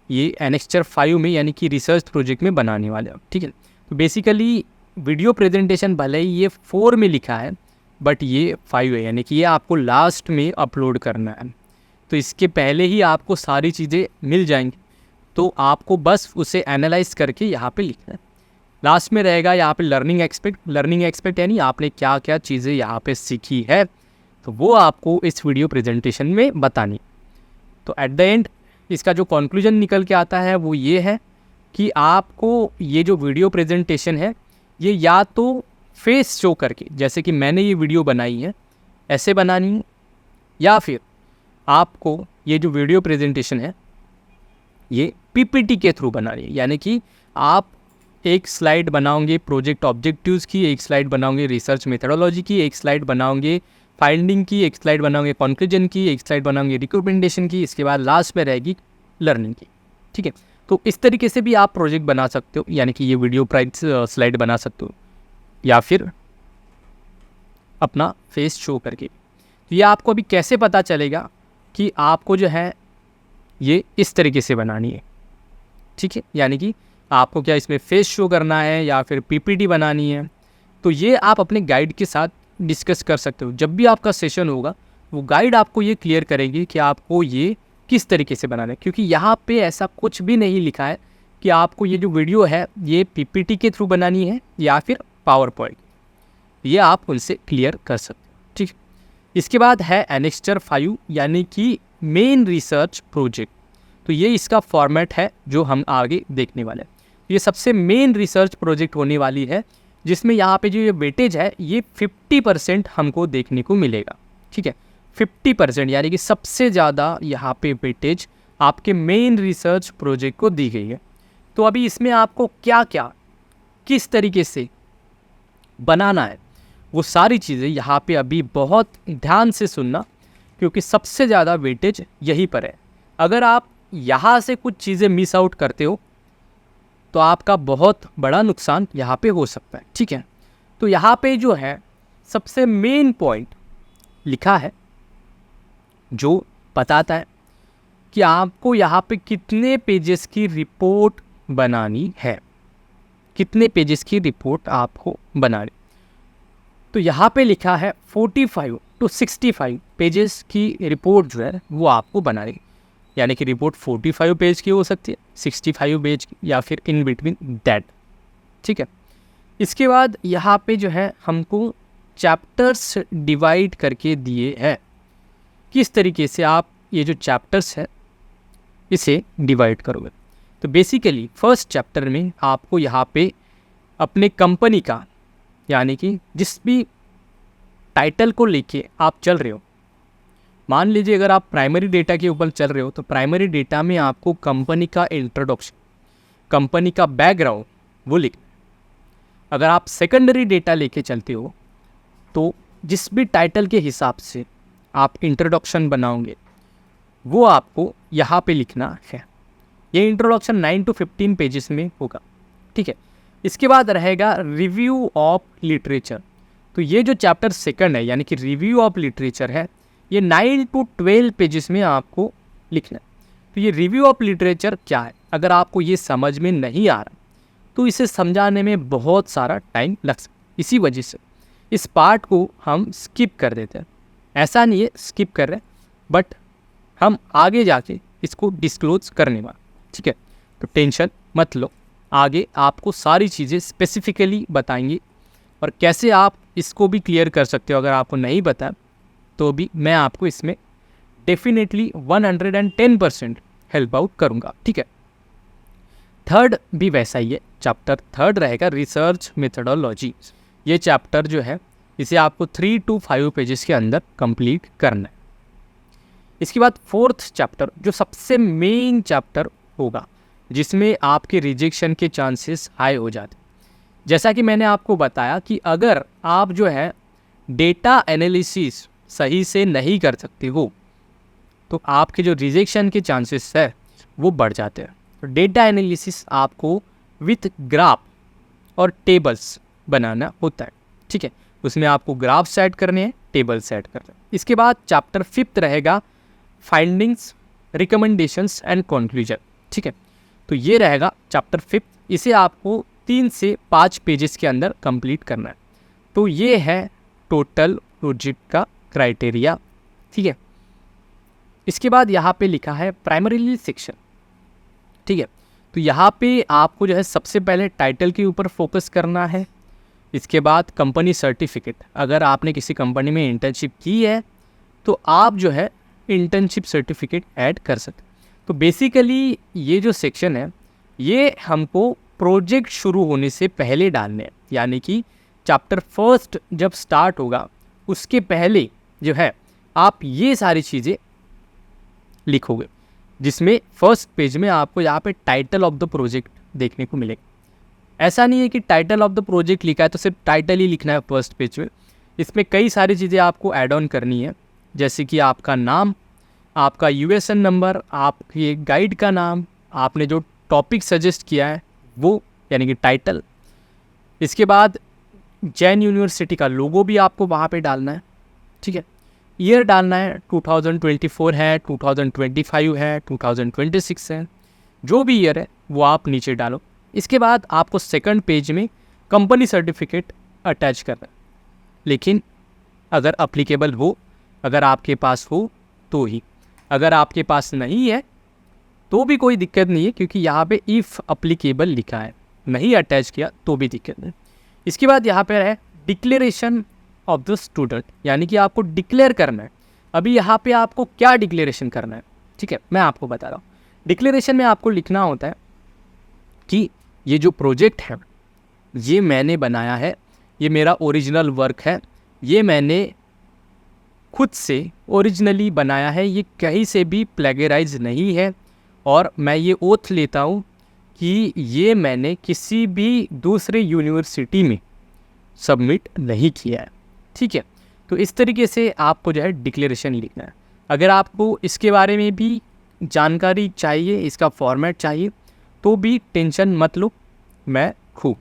A: ये एनेक्स्चर 5 में, यानी कि रिसर्च प्रोजेक्ट में बनाने वाले हो, ठीक है। तो बेसिकली वीडियो प्रेजेंटेशन भले ही ये 4 में लिखा है, बट ये 5 है, यानी कि ये आपको लास्ट में अपलोड करना है। तो इसके पहले ही आपको सारी चीज़ें मिल जाएंगी, तो आपको बस उसे एनालाइज करके यहाँ पे लिखना है। लास्ट में रहेगा यहाँ पे लर्निंग एक्सपेक्ट यानी आपने क्या क्या चीज़ें यहाँ पे सीखी है, तो वो आपको इस वीडियो प्रेजेंटेशन में बतानी। तो एट द एंड इसका जो कंक्लूजन निकल के आता है वो ये है कि आपको ये जो वीडियो प्रेजेंटेशन है ये या तो फेस शो करके, जैसे कि मैंने ये वीडियो बनाई है, ऐसे बनानी है, या फिर आपको ये जो वीडियो प्रेजेंटेशन है ये पीपीटी के थ्रू बनानी है, यानी कि आप एक स्लाइड बनाओगे प्रोजेक्ट ऑब्जेक्टिव्स की, एक स्लाइड बनाओगे रिसर्च मेथडोलॉजी की, एक स्लाइड बनाओगे फाइंडिंग की, एक स्लाइड बनाओगे कंक्लूजन की, एक स्लाइड बनाओगे रिकमेंडेशन की, इसके बाद लास्ट में रहेगी लर्निंग की, ठीक है। तो इस तरीके से भी आप प्रोजेक्ट बना सकते हो, यानी कि ये वीडियो स्लाइड बना सकते हो, या फिर अपना फेस शो करके। तो ये आपको अभी कैसे पता चलेगा कि आपको जो है ये इस तरीके से बनानी है, ठीक है, यानी कि आपको क्या इसमें फेस शो करना है या फिर पीपीटी बनानी है, तो ये आप अपने गाइड के साथ डिस्कस कर सकते हो। जब भी आपका सेशन होगा वो गाइड आपको ये क्लियर करेगी कि आपको ये किस तरीके से बनाना है, क्योंकि यहाँ पे ऐसा कुछ भी नहीं लिखा है कि आपको ये जो वीडियो है ये पीपीटी के थ्रू बनानी है या फिर पावर पॉइंट, ये आप उनसे क्लियर कर सकते हो, ठीक है। इसके बाद है एनेक्स्चर 5, यानी कि मेन रिसर्च प्रोजेक्ट। तो ये इसका फॉर्मेट है जो हम आगे देखने वाले हैं। ये सबसे मेन रिसर्च प्रोजेक्ट होने वाली है, जिसमें यहाँ पे जो ये वेटेज है ये 50% हमको देखने को मिलेगा, ठीक है, 50%, यानी कि सबसे ज़्यादा यहाँ पे वेटेज आपके मेन रिसर्च प्रोजेक्ट को दी गई है। तो अभी इसमें आपको क्या क्या किस तरीके से बनाना है वो सारी चीज़ें यहाँ पे अभी बहुत ध्यान से सुनना, क्योंकि सबसे ज़्यादा वेटेज यहीं पर है। अगर आप यहाँ से कुछ चीज़ें मिस आउट करते हो तो आपका बहुत बड़ा नुकसान यहाँ पे हो सकता है। ठीक है, तो यहाँ पे जो है सबसे मेन पॉइंट लिखा है जो बताता है कि आपको यहाँ पे कितने पेजेस की रिपोर्ट बनानी है, कितने पेजेस की रिपोर्ट आपको बनानी। तो यहाँ पे लिखा है 45 to 65 पेजेस की रिपोर्ट जो है वो आपको बनानी, यानी कि रिपोर्ट 45 पेज की हो सकती है, 65 पेज की, या फिर इन बिटवीन दैट। ठीक है, इसके बाद यहाँ पे जो है हमको चैप्टर्स डिवाइड करके दिए हैं, किस तरीके से आप ये जो चैप्टर्स है इसे डिवाइड करोगे। तो बेसिकली फर्स्ट चैप्टर में आपको यहाँ पे अपने कंपनी का, यानी कि जिस भी टाइटल को लेके आप चल रहे हो, मान लीजिए अगर आप प्राइमरी डेटा के ऊपर चल रहे हो तो प्राइमरी डेटा में आपको कंपनी का इंट्रोडक्शन, कंपनी का बैकग्राउंड वो लिखना। अगर आप सेकेंडरी डेटा लेके चलते हो तो जिस भी टाइटल के हिसाब से आप इंट्रोडक्शन बनाओगे वो आपको यहाँ पे लिखना है। ये इंट्रोडक्शन 9 to 15 पेजेस में होगा। ठीक है, इसके बाद रहेगा रिव्यू ऑफ लिटरेचर। तो ये जो चैप्टर सेकंड है यानी कि रिव्यू ऑफ लिटरेचर है, ये 9 to 12 पेजेस में आपको लिखना है। तो ये रिव्यू ऑफ लिटरेचर क्या है, अगर आपको ये समझ में नहीं आ रहा तो इसे समझाने में बहुत सारा टाइम लग सकता है। इसी वजह से इस पार्ट को हम स्किप कर देते हैं। ऐसा नहीं है स्किप कर रहे हैं, बट हम आगे जाके इसको डिस्क्लोज करने वाले। ठीक है, तो टेंशन मत लो, आगे आपको सारी चीज़ें स्पेसिफिकली बताएंगे और कैसे आप इसको भी क्लियर कर सकते हो। अगर आपको नहीं पता तो भी मैं आपको इसमें डेफिनेटली 110% हेल्प आउट करूँगा। ठीक है, थर्ड भी वैसा ही है। चैप्टर थर्ड रहेगा रिसर्च मेथडोलॉजी। ये चैप्टर जो है इसे आपको 3 to 5 पेजेस के अंदर कंप्लीट करना है। इसके बाद फोर्थ चैप्टर जो सबसे मेन चैप्टर होगा, जिसमें आपके रिजेक्शन के चांसेस हाई हो जाते हैं। जैसा कि मैंने आपको बताया कि अगर आप जो है डेटा एनालिसिस सही से नहीं कर सकते हो तो आपके जो रिजेक्शन के चांसेस है वो बढ़ जाते हैं। तो डेटा एनालिसिस आपको विथ ग्राफ और टेबल्स बनाना होता है। ठीक है, उसमें आपको ग्राफ सेट करने हैं, टेबल सेट करने हैं। इसके बाद चैप्टर फिफ्थ रहेगा फाइंडिंग्स, रिकमेंडेशंस एंड कंक्लूजन। ठीक है, तो ये रहेगा चैप्टर फिफ्थ। इसे आपको 3 से 5 पेजेस के अंदर कंप्लीट करना है। तो ये है टोटल प्रोजेक्ट का क्राइटेरिया। ठीक है, इसके बाद यहाँ पे लिखा है प्राइमरीली सेक्शन। ठीक है, तो यहाँ पे आपको जो है सबसे पहले टाइटल के ऊपर फोकस करना है। इसके बाद कंपनी सर्टिफिकेट, अगर आपने किसी कंपनी में इंटर्नशिप की है तो आप जो है इंटर्नशिप सर्टिफिकेट ऐड कर सकते। तो बेसिकली ये जो सेक्शन है ये हमको प्रोजेक्ट शुरू होने से पहले डालने हैं, यानी कि चैप्टर फर्स्ट जब स्टार्ट होगा उसके पहले जो है आप ये सारी चीज़ें लिखोगे, जिसमें फर्स्ट पेज में आपको यहाँ पे टाइटल ऑफ द प्रोजेक्ट देखने को मिलेगा। ऐसा नहीं है कि टाइटल ऑफ द प्रोजेक्ट लिखा है तो सिर्फ टाइटल ही लिखना है फर्स्ट पेज में। इसमें कई सारी चीज़ें आपको ऐड ऑन करनी है, जैसे कि आपका नाम, आपका यूएसएन नंबर, आपके गाइड का नाम, आपने जो टॉपिक सजेस्ट किया है वो, यानी कि टाइटल। इसके बाद जैन यूनिवर्सिटी का लोगो भी आपको वहाँ पे डालना है। ठीक है, ईयर डालना है, 2024 है, 2025 है, 2026 है, जो भी ईयर है वो आप नीचे डालो। इसके बाद आपको सेकंड पेज में कंपनी सर्टिफिकेट अटैच करना है, लेकिन अगर अप्लीकेबल हो, अगर आपके पास हो तो ही। अगर आपके पास नहीं है तो भी कोई दिक्कत नहीं है, क्योंकि यहाँ पे इफ़ अप्लीकेबल लिखा है, नहीं अटैच किया तो भी दिक्कत नहीं। इसके बाद यहाँ पे है डिक्लेरेशन ऑफ द स्टूडेंट, यानी कि आपको डिक्लेयर करना है। अभी यहाँ पे आपको क्या डिक्लेरेशन करना है, ठीक है, मैं आपको बता रहा हूँ। डिक्लेरेशन में आपको लिखना होता है कि ये जो प्रोजेक्ट है ये मैंने बनाया है, ये मेरा ओरिजिनल वर्क है, ये मैंने खुद से ओरिजिनली बनाया है, ये कहीं से भी प्लेगराइज नहीं है, और मैं ये ओथ लेता हूँ कि ये मैंने किसी भी दूसरे यूनिवर्सिटी में सबमिट नहीं किया है। ठीक है, तो इस तरीके से आपको जो है डिक्लेरेशन लिखना है। अगर आपको इसके बारे में भी जानकारी चाहिए, इसका फॉर्मेट चाहिए, तो भी टेंशन मत लो, मैं हूँ,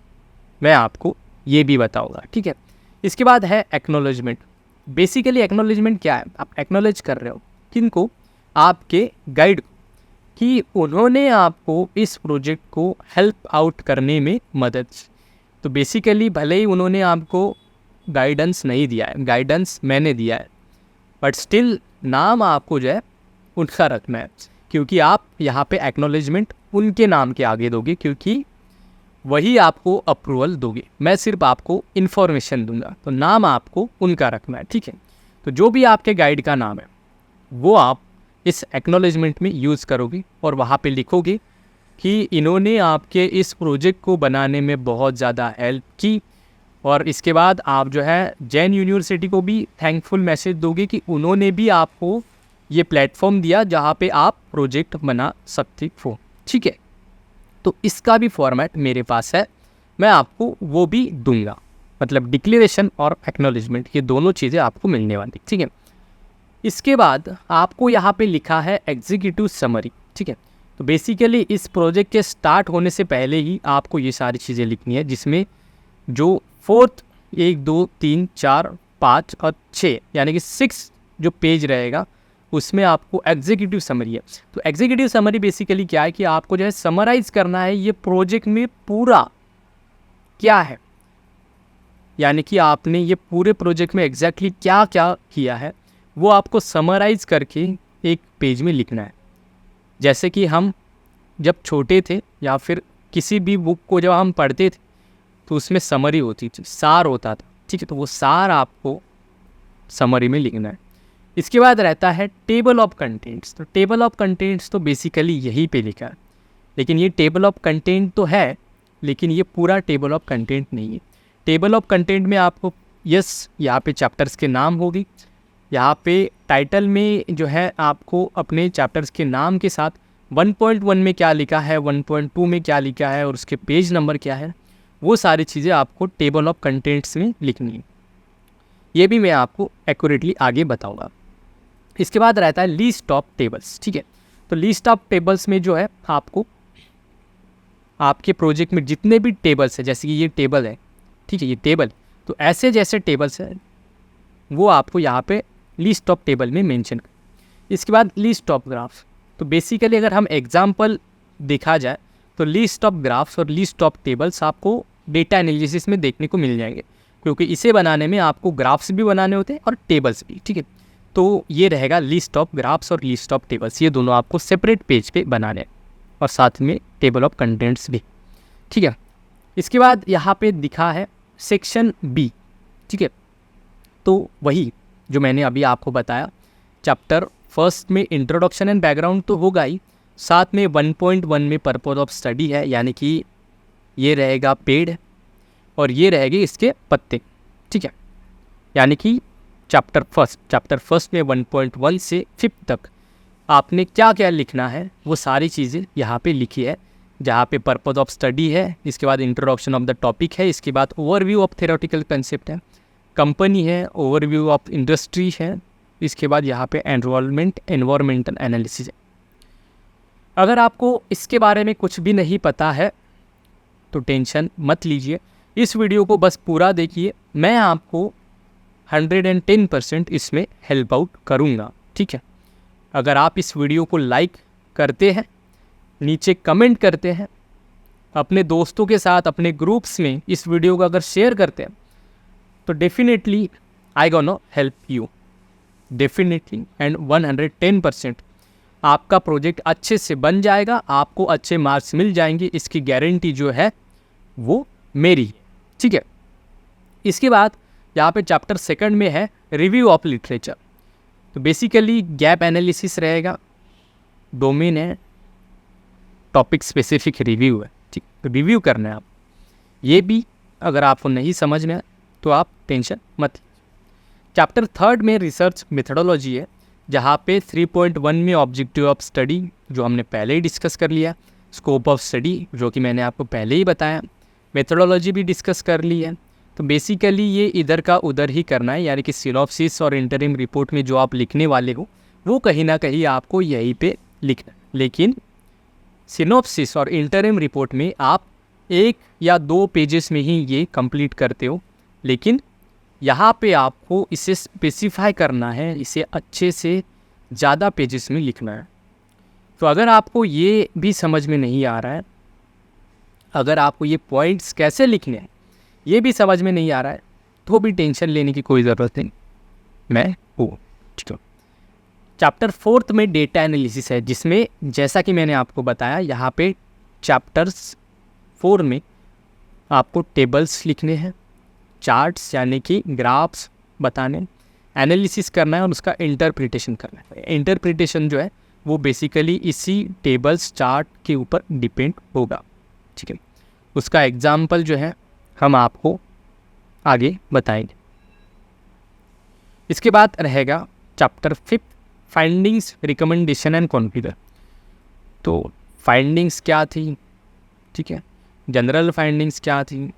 A: मैं आपको ये भी बताऊँगा, ठीक है। इसके बाद है एक्नॉलेजमेंट। बेसिकली एक्नॉलेजमेंट क्या है, आप एक्नॉलेज कर रहे हो किनको, आपके गाइड कि उन्होंने आपको इस प्रोजेक्ट को हेल्प आउट करने में मदद की। तो बेसिकली भले ही उन्होंने आपको गाइडेंस नहीं दिया है, गाइडेंस मैंने दिया है, बट स्टिल नाम आपको जो है उनका रखना है, क्योंकि आप यहाँ पे एक्नॉलेजमेंट उनके नाम के आगे दोगे, क्योंकि वही आपको अप्रूवल दोगे, मैं सिर्फ आपको इन्फॉर्मेशन दूंगा, तो नाम आपको उनका रखना है, ठीक है। तो जो भी आपके गाइड का नाम है वो आप इस एक्नॉलेजमेंट में यूज़ करोगे और वहाँ पे लिखोगे कि इन्होंने आपके इस प्रोजेक्ट को बनाने में बहुत ज़्यादा हेल्प की। और इसके बाद आप जो है जैन यूनिवर्सिटी को भी थैंकफुल मैसेज दोगे कि उन्होंने भी आपको ये प्लेटफॉर्म दिया जहाँ पे आप प्रोजेक्ट बना सकते हो, ठीक है। तो इसका भी फॉर्मेट मेरे पास है, मैं आपको वो भी दूंगा, मतलब डिक्लेरेशन और एक्नॉलेजमेंट ये दोनों चीज़ें आपको मिलने वाली, ठीक है। इसके बाद आपको यहाँ पे लिखा है एग्जीक्यूटिव समरी, ठीक है। तो बेसिकली इस प्रोजेक्ट के स्टार्ट होने से पहले ही आपको ये सारी चीज़ें लिखनी है, जिसमें जो फोर्थ 1 2 3 4 5 और 6 यानी कि 6 जो पेज रहेगा उसमें आपको एग्जीक्यूटिव समरी है। तो एग्जीक्यूटिव समरी बेसिकली क्या है कि आपको जो है समराइज़ करना है ये प्रोजेक्ट में पूरा क्या है, यानी कि आपने ये पूरे प्रोजेक्ट में एग्जैक्टली क्या क्या किया है वो आपको समराइज़ करके एक पेज में लिखना है। जैसे कि हम जब छोटे थे या फिर किसी भी बुक को जब हम पढ़ते थे तो उसमें समरी होती थी, सार होता था, ठीक है। तो वो सार आपको समरी में लिखना है। इसके बाद रहता है टेबल ऑफ कंटेंट्स। तो टेबल ऑफ कंटेंट्स तो बेसिकली यहीं पे लिखा है, लेकिन ये टेबल ऑफ कंटेंट तो है, लेकिन ये पूरा टेबल ऑफ कंटेंट नहीं है। टेबल ऑफ कंटेंट में आपको यहाँ पे चैप्टर्स के नाम होगी, यहाँ पे टाइटल में जो है आपको अपने चैप्टर्स के नाम के साथ 1.1 में क्या लिखा है, 1.2 में क्या लिखा है और उसके पेज नंबर क्या है, वो सारी चीज़ें आपको टेबल ऑफ कंटेंट्स में लिखनी है। ये भी मैं आपको एक्यूरेटली आगे बताऊंगा। इसके बाद रहता है लिस्ट ऑफ टेबल्स, ठीक है। तो लिस्ट ऑफ टेबल्स में जो है आपको आपके प्रोजेक्ट में जितने भी टेबल्स हैं, जैसे कि ये टेबल है, ठीक है, ये टेबल, तो ऐसे जैसे टेबल्स हैं वो आपको यहाँ पे लिस्ट ऑफ टेबल में मेंशन कर। इसके बाद लिस्ट ऑफ ग्राफ्स। तो बेसिकली अगर हम एग्जांपल देखा जाए तो लिस्ट ऑफ ग्राफ्स और लिस्ट ऑफ टेबल्स आपको डेटा एनालिसिस में देखने को मिल जाएंगे, क्योंकि इसे बनाने में आपको ग्राफ्स भी बनाने होते हैं और टेबल्स भी, ठीक है। तो ये रहेगा लिस्ट ऑफ ग्राफ्स और लिस्ट ऑफ टेबल्स, ये दोनों आपको सेपरेट पेज पे बनाने हैं और साथ में टेबल ऑफ कंटेंट्स भी, ठीक है। इसके बाद यहाँ पे दिखा है सेक्शन बी, ठीक है। तो वही जो मैंने अभी आपको बताया, चैप्टर फर्स्ट में इंट्रोडक्शन एंड बैकग्राउंड तो होगा ही, साथ में 1.1 में पर्पस ऑफ स्टडी है, यानी कि ये रहेगा पेड़ और ये रहेंगे इसके पत्ते, ठीक है। यानी कि चैप्टर फर्स्ट में 1.1 से 5 तक आपने क्या क्या लिखना है वो सारी चीज़ें यहाँ पे लिखी है, जहाँ पे पर्पस ऑफ स्टडी है, इसके बाद इंट्रोडक्शन ऑफ द टॉपिक है, इसके बाद ओवरव्यू ऑफ थ्योरेटिकल कंसेप्ट है, कंपनी है, ओवरव्यू ऑफ इंडस्ट्री है, इसके बाद यहाँ पे एनवायरमेंटल एनालिसिस है। अगर आपको इसके बारे में कुछ भी नहीं पता है तो टेंशन मत लीजिए, इस वीडियो को बस पूरा देखिए, मैं आपको 110% इसमें हेल्प आउट करूँगा, ठीक है। अगर आप इस वीडियो को लाइक करते हैं, नीचे कमेंट करते हैं, अपने दोस्तों के साथ अपने ग्रुप्स में इस वीडियो को अगर शेयर करते हैं, तो definitely I gonna help you, definitely and 110% आपका प्रोजेक्ट अच्छे से बन जाएगा, आपको अच्छे मार्क्स मिल जाएंगे, इसकी गारंटी जो है वो मेरी है, ठीक है। इसके बाद यहाँ पे चैप्टर सेकंड में है रिव्यू ऑफ लिटरेचर। तो बेसिकली गैप एनालिसिस रहेगा, डोमेन है, टॉपिक स्पेसिफिक रिव्यू है, ठीक। तो रिव्यू करना है आप, ये भी अगर आपको नहीं समझ में तो आप टेंशन मत। चैप्टर थर्ड में रिसर्च मेथडोलॉजी है, जहाँ पे 3.1 में ऑब्जेक्टिव ऑफ स्टडी जो हमने पहले ही डिस्कस कर लिया, स्कोप ऑफ स्टडी जो कि मैंने आपको पहले ही बताया, मेथडोलॉजी भी डिस्कस कर ली है। तो बेसिकली ये इधर का उधर ही करना है, यानी कि सिनॉप्सिस और इंटरिम रिपोर्ट में जो आप लिखने वाले हो वो कहीं ना कहीं आपको यहीं पे लिखना है, लेकिन सिनॉप्सिस और इंटरिम रिपोर्ट में आप 1 या 2 पेजेस में ही ये कंप्लीट करते हो, लेकिन यहाँ पे आपको इसे स्पेसिफाई करना है, इसे अच्छे से ज़्यादा पेजेस में लिखना है। तो अगर आपको ये भी समझ में नहीं आ रहा है, अगर आपको ये पॉइंट्स कैसे लिखने हैं ये भी समझ में नहीं आ रहा है, तो भी टेंशन लेने की कोई ज़रूरत नहीं, मैं हूँ। ठीक है, चैप्टर 4 में डेटा एनालिसिस है, जिसमें जैसा कि मैंने आपको बताया यहाँ पे चैप्टर्स 4 में आपको टेबल्स लिखने हैं, चार्ट्स यानी कि ग्राफ्स बताने, एनालिसिस करना है और उसका इंटरप्रिटेशन करना है। इंटरप्रिटेशन जो है वो बेसिकली इसी टेबल्स चार्ट के ऊपर डिपेंड होगा। ठीक है, उसका एग्जाम्पल जो है हम आपको आगे बताएंगे। इसके बाद रहेगा chapter 5 findings, recommendation and conclusion. तो फाइंडिंग्स क्या थी, ठीक है, जनरल फाइंडिंग्स क्या थी,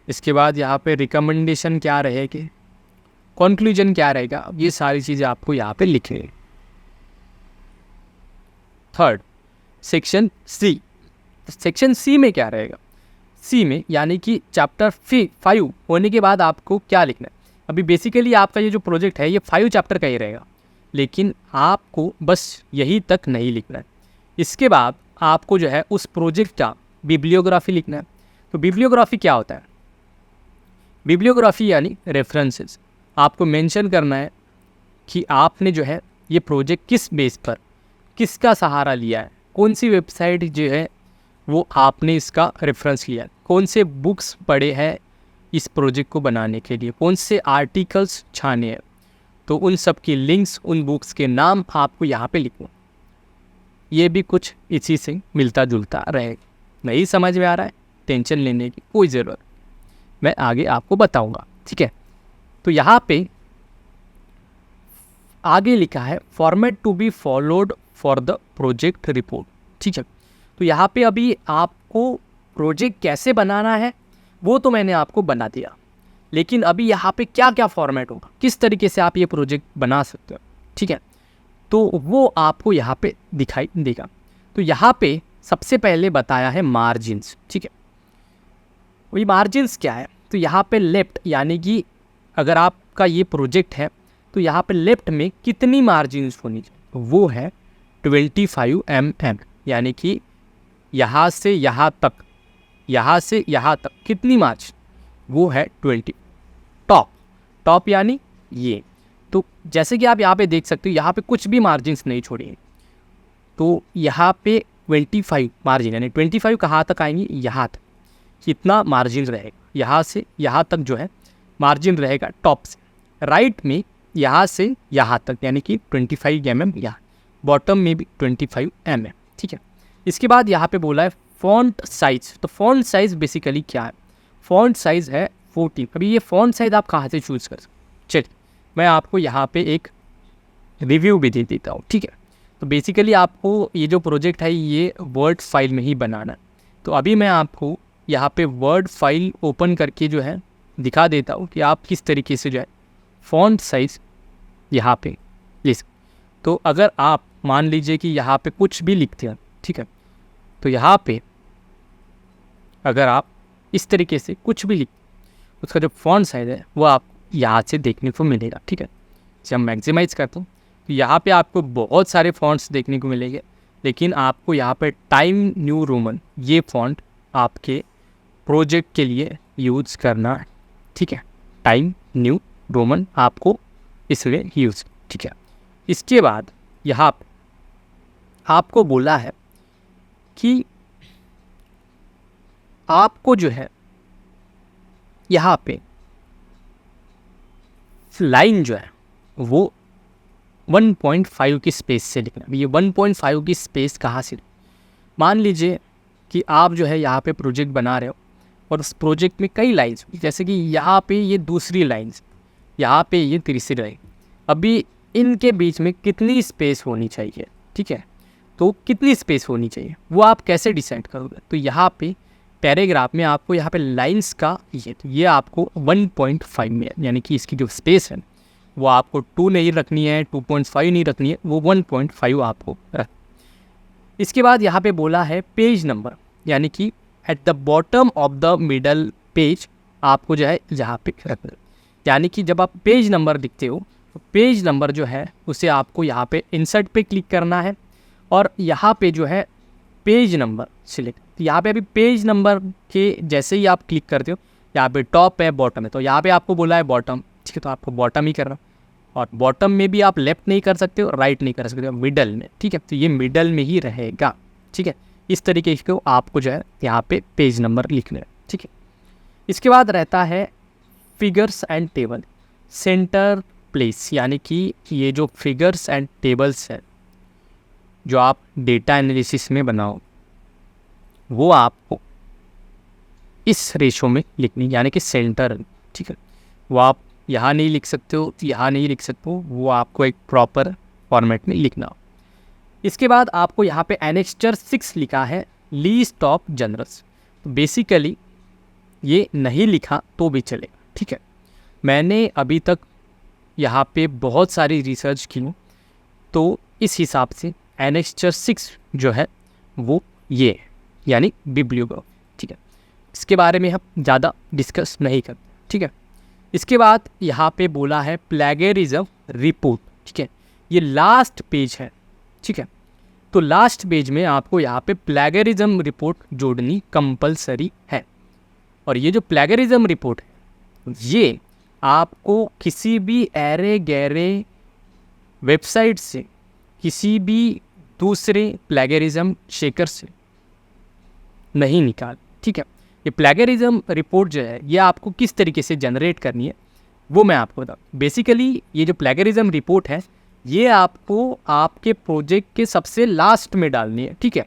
A: इसके बाद यहाँ पे रिकमेंडेशन क्या रहेगी, कॉन्क्लूजन क्या रहेगा, अब ये सारी चीज़ें आपको यहाँ पे लिखनी है। Third, section C. Section C में क्या रहेगा, सी में यानी कि चैप्टर 5 होने के बाद आपको क्या लिखना है। अभी बेसिकली आपका ये जो प्रोजेक्ट है ये 5 चैप्टर का ही रहेगा, लेकिन आपको बस यही तक नहीं लिखना है। इसके बाद आपको जो है उस प्रोजेक्ट का बिब्लियोग्राफी लिखना है। तो बिब्लियोग्राफी क्या होता है, बिब्लियोग्राफी यानी रेफरेंसेस। आपको मेंशन करना है कि आपने जो है ये प्रोजेक्ट किस बेस पर, किसका सहारा लिया है, कौन सी वेबसाइट जो है वो आपने इसका रेफरेंस लिया है, कौन से बुक्स पढ़े हैं इस प्रोजेक्ट को बनाने के लिए, कौन से आर्टिकल्स छाने हैं। तो उन सब की लिंक्स, उन बुक्स के नाम आपको यहाँ पे लिखना। ये भी कुछ इसी से मिलता जुलता रहेगा। नहीं समझ में आ रहा है, टेंशन लेने की कोई ज़रूरत, मैं आगे आपको बताऊंगा। ठीक है, तो यहाँ पे आगे लिखा है format to be followed for the project report. ठीक है, तो यहाँ पे अभी आपको प्रोजेक्ट कैसे बनाना है वो तो मैंने आपको बना दिया, लेकिन अभी यहाँ पे क्या क्या फॉर्मेट होगा, किस तरीके से आप ये प्रोजेक्ट बना सकते हो, ठीक है, तो वो आपको यहाँ पे दिखाई देगा। तो यहाँ पे सबसे पहले बताया है मार्जिन्स। ठीक है, वही मार्जिन्स क्या है, तो यहाँ पे लेफ्ट यानी कि अगर आपका ये प्रोजेक्ट है तो यहाँ पे लेफ्ट में कितनी मार्जिन्स होनी चाहिए, वो है 25 mm, यानी कि यहाँ से यहाँ तक, यहाँ से यहाँ तक कितनी मार्जिन, वो है 20। टॉप यानी ये, तो जैसे कि आप यहाँ पे देख सकते हो यहाँ पे कुछ भी मार्जिन्स नहीं छोड़ी, तो यहाँ पे 25 मार्जिन यानी 25 कहाँ तक आएंगी, यहाँ तक कितना मार्जिन रहेगा, यहाँ से यहाँ तक जो है मार्जिन रहेगा टॉप से। राइट में यहाँ से यहाँ तक यानी कि 25 mm, यहाँ बॉटम में भी 25 mm। ठीक है, इसके बाद यहाँ पे बोला है फॉन्ट साइज। तो फॉन्ट साइज बेसिकली क्या है, फॉन्ट साइज है 14। अभी ये फॉन्ट साइज आप कहाँ से चूज़ कर सकते, चलिए मैं आपको यहाँ पे एक रिव्यू भी दे देता हूँ। ठीक है, तो बेसिकली आपको ये जो प्रोजेक्ट है ये वर्ड फाइल में ही बनाना है। तो अभी मैं आपको यहाँ पे वर्ड फाइल ओपन करके जो है दिखा देता हूँ कि आप किस तरीके से जो है फॉन्ट साइज़ यहाँ पे ले सकते। तो अगर आप मान लीजिए कि यहाँ पे कुछ भी लिखते हैं, ठीक है, तो यहाँ पे अगर आप इस तरीके से कुछ भी लिख, उसका जो फॉन्ट साइज़ है वो आप यहाँ से देखने को मिलेगा। ठीक है, जब मैक्सिमाइज़ करता हूँ तो यहाँ पे आपको बहुत सारे फॉन्ट्स देखने को मिलेंगे, लेकिन आपको यहाँ पे टाइम न्यू रोमन ये फॉन्ट आपके प्रोजेक्ट के लिए यूज़ करना है। ठीक है, टाइम न्यू रोमन आपको इसलिए यूज़, ठीक है। इसके बाद यहाँ आपको बोला है कि आपको जो है यहाँ पे लाइन जो है वो 1.5 की स्पेस से लिखना। ये 1.5 की स्पेस कहाँ से, मान लीजिए कि आप जो है यहाँ पे प्रोजेक्ट बना रहे हो और उस प्रोजेक्ट में कई लाइन्स, जैसे कि यहाँ पे ये दूसरी लाइन्स, यहाँ पे ये तीसरी लाइन, अभी इनके बीच में कितनी स्पेस होनी चाहिए। ठीक है, तो कितनी स्पेस होनी चाहिए वो आप कैसे डिसाइड करोगे, तो यहाँ पे पैराग्राफ में आपको यहाँ पे लाइंस का ये आपको 1.5 में, यानी कि इसकी जो स्पेस है वो आपको 2 नहीं रखनी है, 2.5 नहीं रखनी है, वो 1.5 आपको रख। इसके बाद यहाँ पे बोला है पेज नंबर, यानी कि at the bottom of the middle page आपको जो है जहाँ पे रखना, यानी कि जब आप पेज नंबर लिखते हो तो पेज नंबर जो है उसे आपको यहाँ पे इंसर्ट पे क्लिक करना है और यहाँ पे जो है पेज नंबर सिलेक्ट, तो यहाँ पे अभी पेज नंबर के जैसे ही आप क्लिक करते हो यहाँ पे टॉप है बॉटम है, तो यहाँ पे आपको बोला है बॉटम, ठीक है, तो आपको बॉटम ही करना। और बॉटम में भी आप लेफ्ट नहीं कर सकते हो, राइट नहीं कर सकते हो, मिडल में, ठीक है, तो ये मिडल में ही रहेगा, ठीक है। इस तरीके को आपको जो है यहाँ पे पेज नंबर लिखने हैं, ठीक है। इसके बाद रहता है figures and table centre place, यानी कि ये जो फिगर्स एंड टेबल्स है जो आप डेटा एनालिसिस में बनाओ वो आपको इस रेशो में लिखनी, यानी कि सेंटर, ठीक है। वो आप यहाँ नहीं लिख सकते हो, यहाँ नहीं लिख सकते हो, वो आपको एक प्रॉपर फॉर्मेट में लिखना हो। इसके बाद आपको यहाँ पे एनेक्स्चर 6 लिखा है लीस्ट ऑफ जनरल्स, तो बेसिकली ये नहीं लिखा तो भी चलेगा, ठीक है। मैंने अभी तक यहाँ पे बहुत सारी रिसर्च की, तो इस हिसाब से एनेक्स्चर 6 जो है वो ये है, यानी बिब्लियोग्राफी, ठीक है। इसके बारे में हम ज़्यादा डिस्कस नहीं करते, ठीक है। इसके बाद यहाँ पे बोला है प्लेगरिज्म रिपोर्ट, ठीक है, ये लास्ट पेज है, ठीक है। तो लास्ट पेज में आपको यहाँ पे प्लेगरिज्म रिपोर्ट जोड़नी कंपलसरी है। और ये जो प्लेगरिज्म रिपोर्ट है ये आपको किसी भी ऐरे गैरे वेबसाइट से, किसी भी दूसरे प्लेगरिज्म शेकर से नहीं निकाल, ठीक है। ये प्लेगरिज्म रिपोर्ट जो है ये आपको किस तरीके से जनरेट करनी है वो मैं आपको बताऊँ। बेसिकली ये जो प्लेगरिज्म रिपोर्ट है ये आपको आपके प्रोजेक्ट के सबसे लास्ट में डालनी है, ठीक है।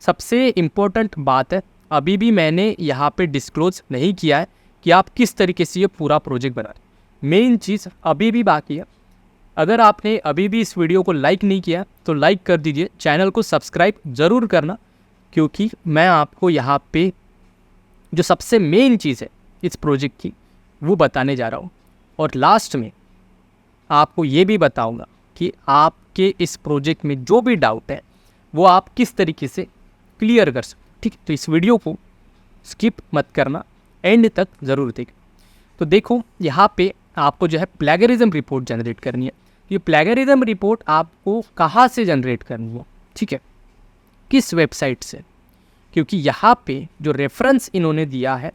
A: सबसे इम्पोर्टेंट बात है, अभी भी मैंने यहाँ पे डिस्क्लोज नहीं किया है कि आप किस तरीके से ये पूरा प्रोजेक्ट बना रहे। मेन चीज़ अभी भी बाकी है। अगर आपने अभी भी इस वीडियो को लाइक नहीं किया तो लाइक कर दीजिए, चैनल को सब्सक्राइब ज़रूर करना, क्योंकि मैं आपको यहाँ पे जो सबसे मेन चीज़ है इस प्रोजेक्ट की वो बताने जा रहा हूँ। और लास्ट में आपको ये भी बताऊँगा कि आपके इस प्रोजेक्ट में जो भी डाउट है वो आप किस तरीके से क्लियर कर सकते, ठीक है। तो इस वीडियो को स्किप मत करना, एंड तक ज़रूर देखें। तो देखो यहाँ पे आपको जो है प्लेगरिज्म रिपोर्ट जनरेट करनी है। ये प्लेगरिज्म रिपोर्ट आपको कहाँ से जनरेट करनी है, ठीक है, किस वेबसाइट से, क्योंकि यहाँ पे जो रेफरेंस इन्होंने दिया है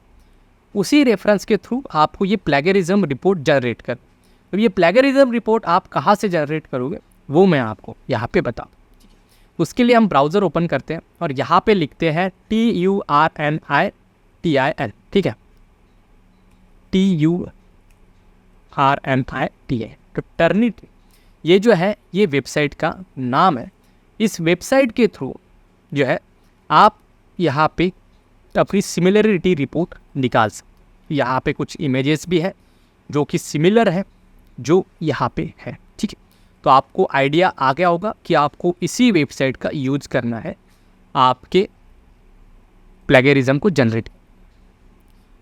A: उसी रेफरेंस के थ्रू आपको ये प्लेगरिज्म रिपोर्ट जनरेट कर। तो ये प्लेगरिज्म रिपोर्ट आप कहाँ से जनरेट करोगे वो मैं आपको यहाँ पे बताऊँ। उसके लिए हम ब्राउज़र ओपन करते हैं और यहाँ पे लिखते हैं TURNITIL, ठीक है, TURNITIL, तो टर्निटी ये जो है ये वेबसाइट का नाम है। इस वेबसाइट के थ्रू जो है आप यहाँ पे अपनी सिमिलरिटी रिपोर्ट निकाल सकते। यहाँ पे कुछ इमेजेस भी है जो कि सिमिलर है जो यहाँ पे है, ठीक है। तो आपको आइडिया आ गया होगा कि आपको इसी वेबसाइट का यूज़ करना है आपके प्लेगरिज्म को जनरेट।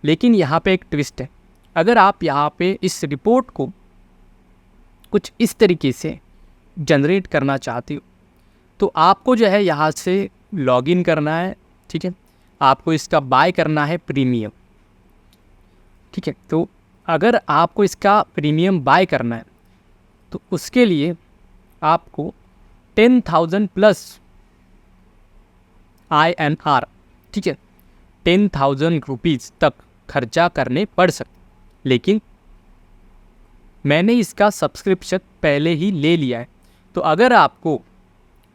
A: लेकिन यहाँ पे एक ट्विस्ट है, अगर आप यहाँ पे इस रिपोर्ट को कुछ इस तरीके से जनरेट करना चाहते हो तो आपको जो है यहाँ से लॉगिन करना है, ठीक है। आपको इसका बाय करना है प्रीमियम, ठीक है। तो अगर आपको इसका प्रीमियम बाय करना है तो उसके लिए आपको 10,000 प्लस INR, ठीक है, 10,000 रुपीज़ तक खर्चा करने पड़ सकते। लेकिन मैंने इसका सब्सक्रिप्शन पहले ही ले लिया है, तो अगर आपको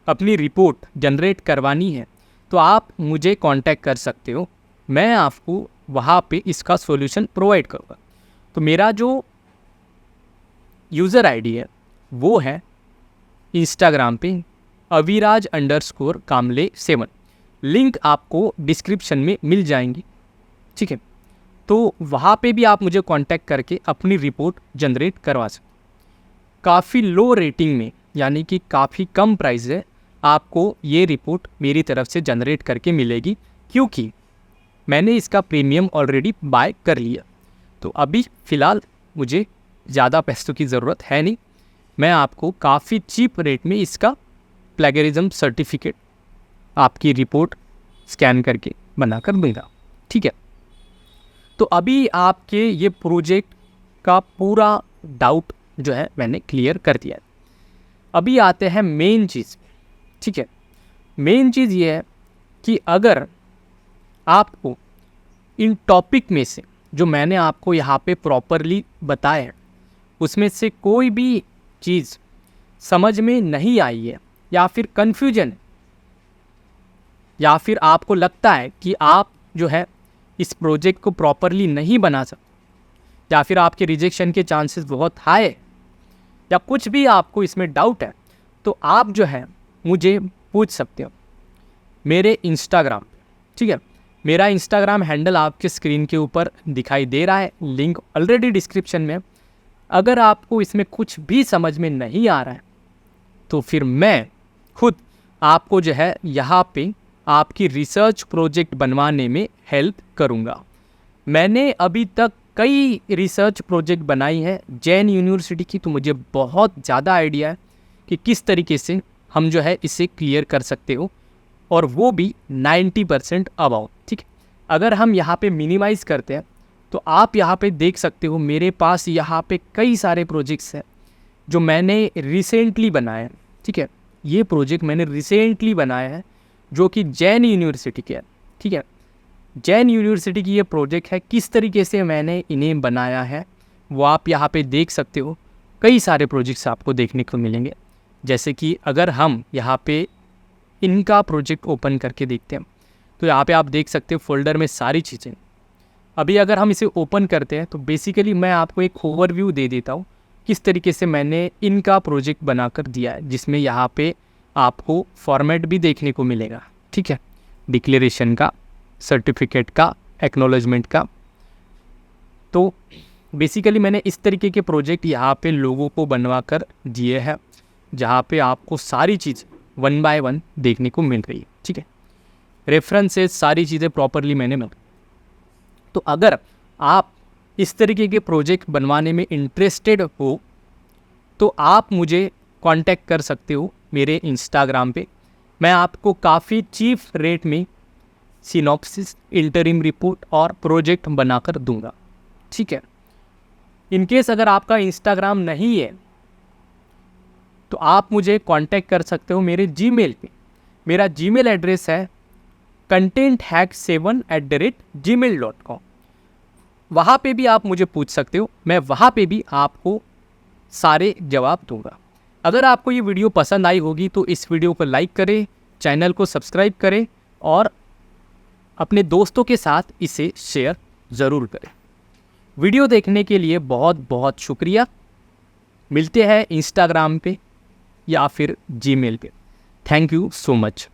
A: अपनी रिपोर्ट जनरेट करवानी है तो आप मुझे कांटेक्ट कर सकते हो, मैं आपको वहाँ पे इसका सॉल्यूशन प्रोवाइड करूँगा। तो मेरा जो यूज़र आईडी है वो है इंस्टाग्राम पे aviraj_kamble7, लिंक आपको डिस्क्रिप्शन में मिल जाएंगी, ठीक है। तो वहाँ पे भी आप मुझे कांटेक्ट करके अपनी रिपोर्ट जनरेट करवा सकते। काफ़ी लो रेटिंग में, यानी कि काफ़ी कम प्राइस है, आपको ये रिपोर्ट मेरी तरफ से जनरेट करके मिलेगी, क्योंकि मैंने इसका प्रीमियम ऑलरेडी बाय कर लिया। तो अभी फ़िलहाल मुझे ज़्यादा पैसों की ज़रूरत है नहीं, मैं आपको काफ़ी चीप रेट में इसका प्लेगरिज्म सर्टिफिकेट आपकी रिपोर्ट स्कैन करके बनाकर दूंगा। ठीक है, तो अभी आपके ये प्रोजेक्ट का पूरा डाउट जो है मैंने क्लियर कर दिया है। अभी आते हैं मेन चीज़। ठीक है, मेन चीज़ ये है कि अगर आपको इन टॉपिक में से जो मैंने आपको यहाँ पे प्रॉपरली बताया है उसमें से कोई भी चीज़ समझ में नहीं आई है या फिर कन्फ्यूजन, या फिर आपको लगता है कि आप जो है इस प्रोजेक्ट को प्रॉपरली नहीं बना सकते, या फिर आपके रिजेक्शन के चांसेस बहुत हाई है, या कुछ भी आपको इसमें डाउट है, तो आप जो है मुझे पूछ सकते हो मेरे इंस्टाग्राम पे। ठीक है, मेरा इंस्टाग्राम हैंडल आपके स्क्रीन के ऊपर दिखाई दे रहा है, लिंक ऑलरेडी डिस्क्रिप्शन में। अगर आपको इसमें कुछ भी समझ में नहीं आ रहा है तो फिर मैं खुद आपको जो है यहाँ पे आपकी रिसर्च प्रोजेक्ट बनवाने में हेल्प करूँगा। मैंने अभी तक कई रिसर्च प्रोजेक्ट बनाई है जैन यूनिवर्सिटी की, तो मुझे बहुत ज़्यादा आइडिया है कि किस तरीके से हम जो है इसे क्लियर कर सकते हो, और वो भी 90% अबाउट। ठीक है, अगर हम यहाँ पे मिनिमाइज़ करते हैं तो आप यहाँ पे देख सकते हो मेरे पास यहाँ पे कई सारे प्रोजेक्ट्स हैं जो मैंने रिसेंटली बनाए हैं। ठीक है, ये प्रोजेक्ट मैंने रिसेंटली बनाया है जो कि जैन यूनिवर्सिटी के है। ठीक है, जैन यूनिवर्सिटी की ये प्रोजेक्ट है। किस तरीके से मैंने इन्हें बनाया है वो आप यहाँ पे देख सकते हो। कई सारे प्रोजेक्ट्स आपको देखने को मिलेंगे, जैसे कि अगर हम यहाँ पे इनका प्रोजेक्ट ओपन करके देखते हैं तो यहाँ पे आप देख सकते हो फोल्डर में सारी चीज़ें। अभी अगर हम इसे ओपन करते हैं तो बेसिकली मैं आपको एक ओवरव्यू दे देता हूँ किस तरीके से मैंने इनका प्रोजेक्ट बनाकर दिया है, जिसमें यहाँ पे आपको फॉर्मेट भी देखने को मिलेगा। ठीक है, डिक्लेरेशन का, सर्टिफिकेट का, एक्नॉलेजमेंट का। तो बेसिकली मैंने इस तरीके के प्रोजेक्ट यहाँ पे लोगों को बनवा कर दिए हैं, जहाँ पे आपको सारी चीज़ 1 बाय 1 देखने को मिल रही है। ठीक है, रेफरेंसेस सारी चीज़ें प्रॉपरली मैंने मिल। तो अगर आप इस तरीके के प्रोजेक्ट बनवाने में इंटरेस्टेड हो तो आप मुझे कांटेक्ट कर सकते हो मेरे इंस्टाग्राम पे। मैं आपको काफ़ी चीप रेट में सिनॉप्सिस, इंटरिम रिपोर्ट और प्रोजेक्ट बनाकर दूंगा। ठीक है, इनकेस अगर आपका इंस्टाग्राम नहीं है तो आप मुझे कांटेक्ट कर सकते हो मेरे जीमेल पे। मेरा जीमेल एड्रेस है contenthack7@gmail.com। वहाँ पे भी आप मुझे पूछ सकते हो, मैं वहाँ पे भी आपको सारे जवाब दूंगा। अगर आपको ये वीडियो पसंद आई होगी तो इस वीडियो को लाइक करें, चैनल को सब्सक्राइब करें और अपने दोस्तों के साथ इसे शेयर ज़रूर करें। वीडियो देखने के लिए बहुत बहुत शुक्रिया। मिलते हैं इंस्टाग्राम पे या फिर जीमेल पे। Thank you so much.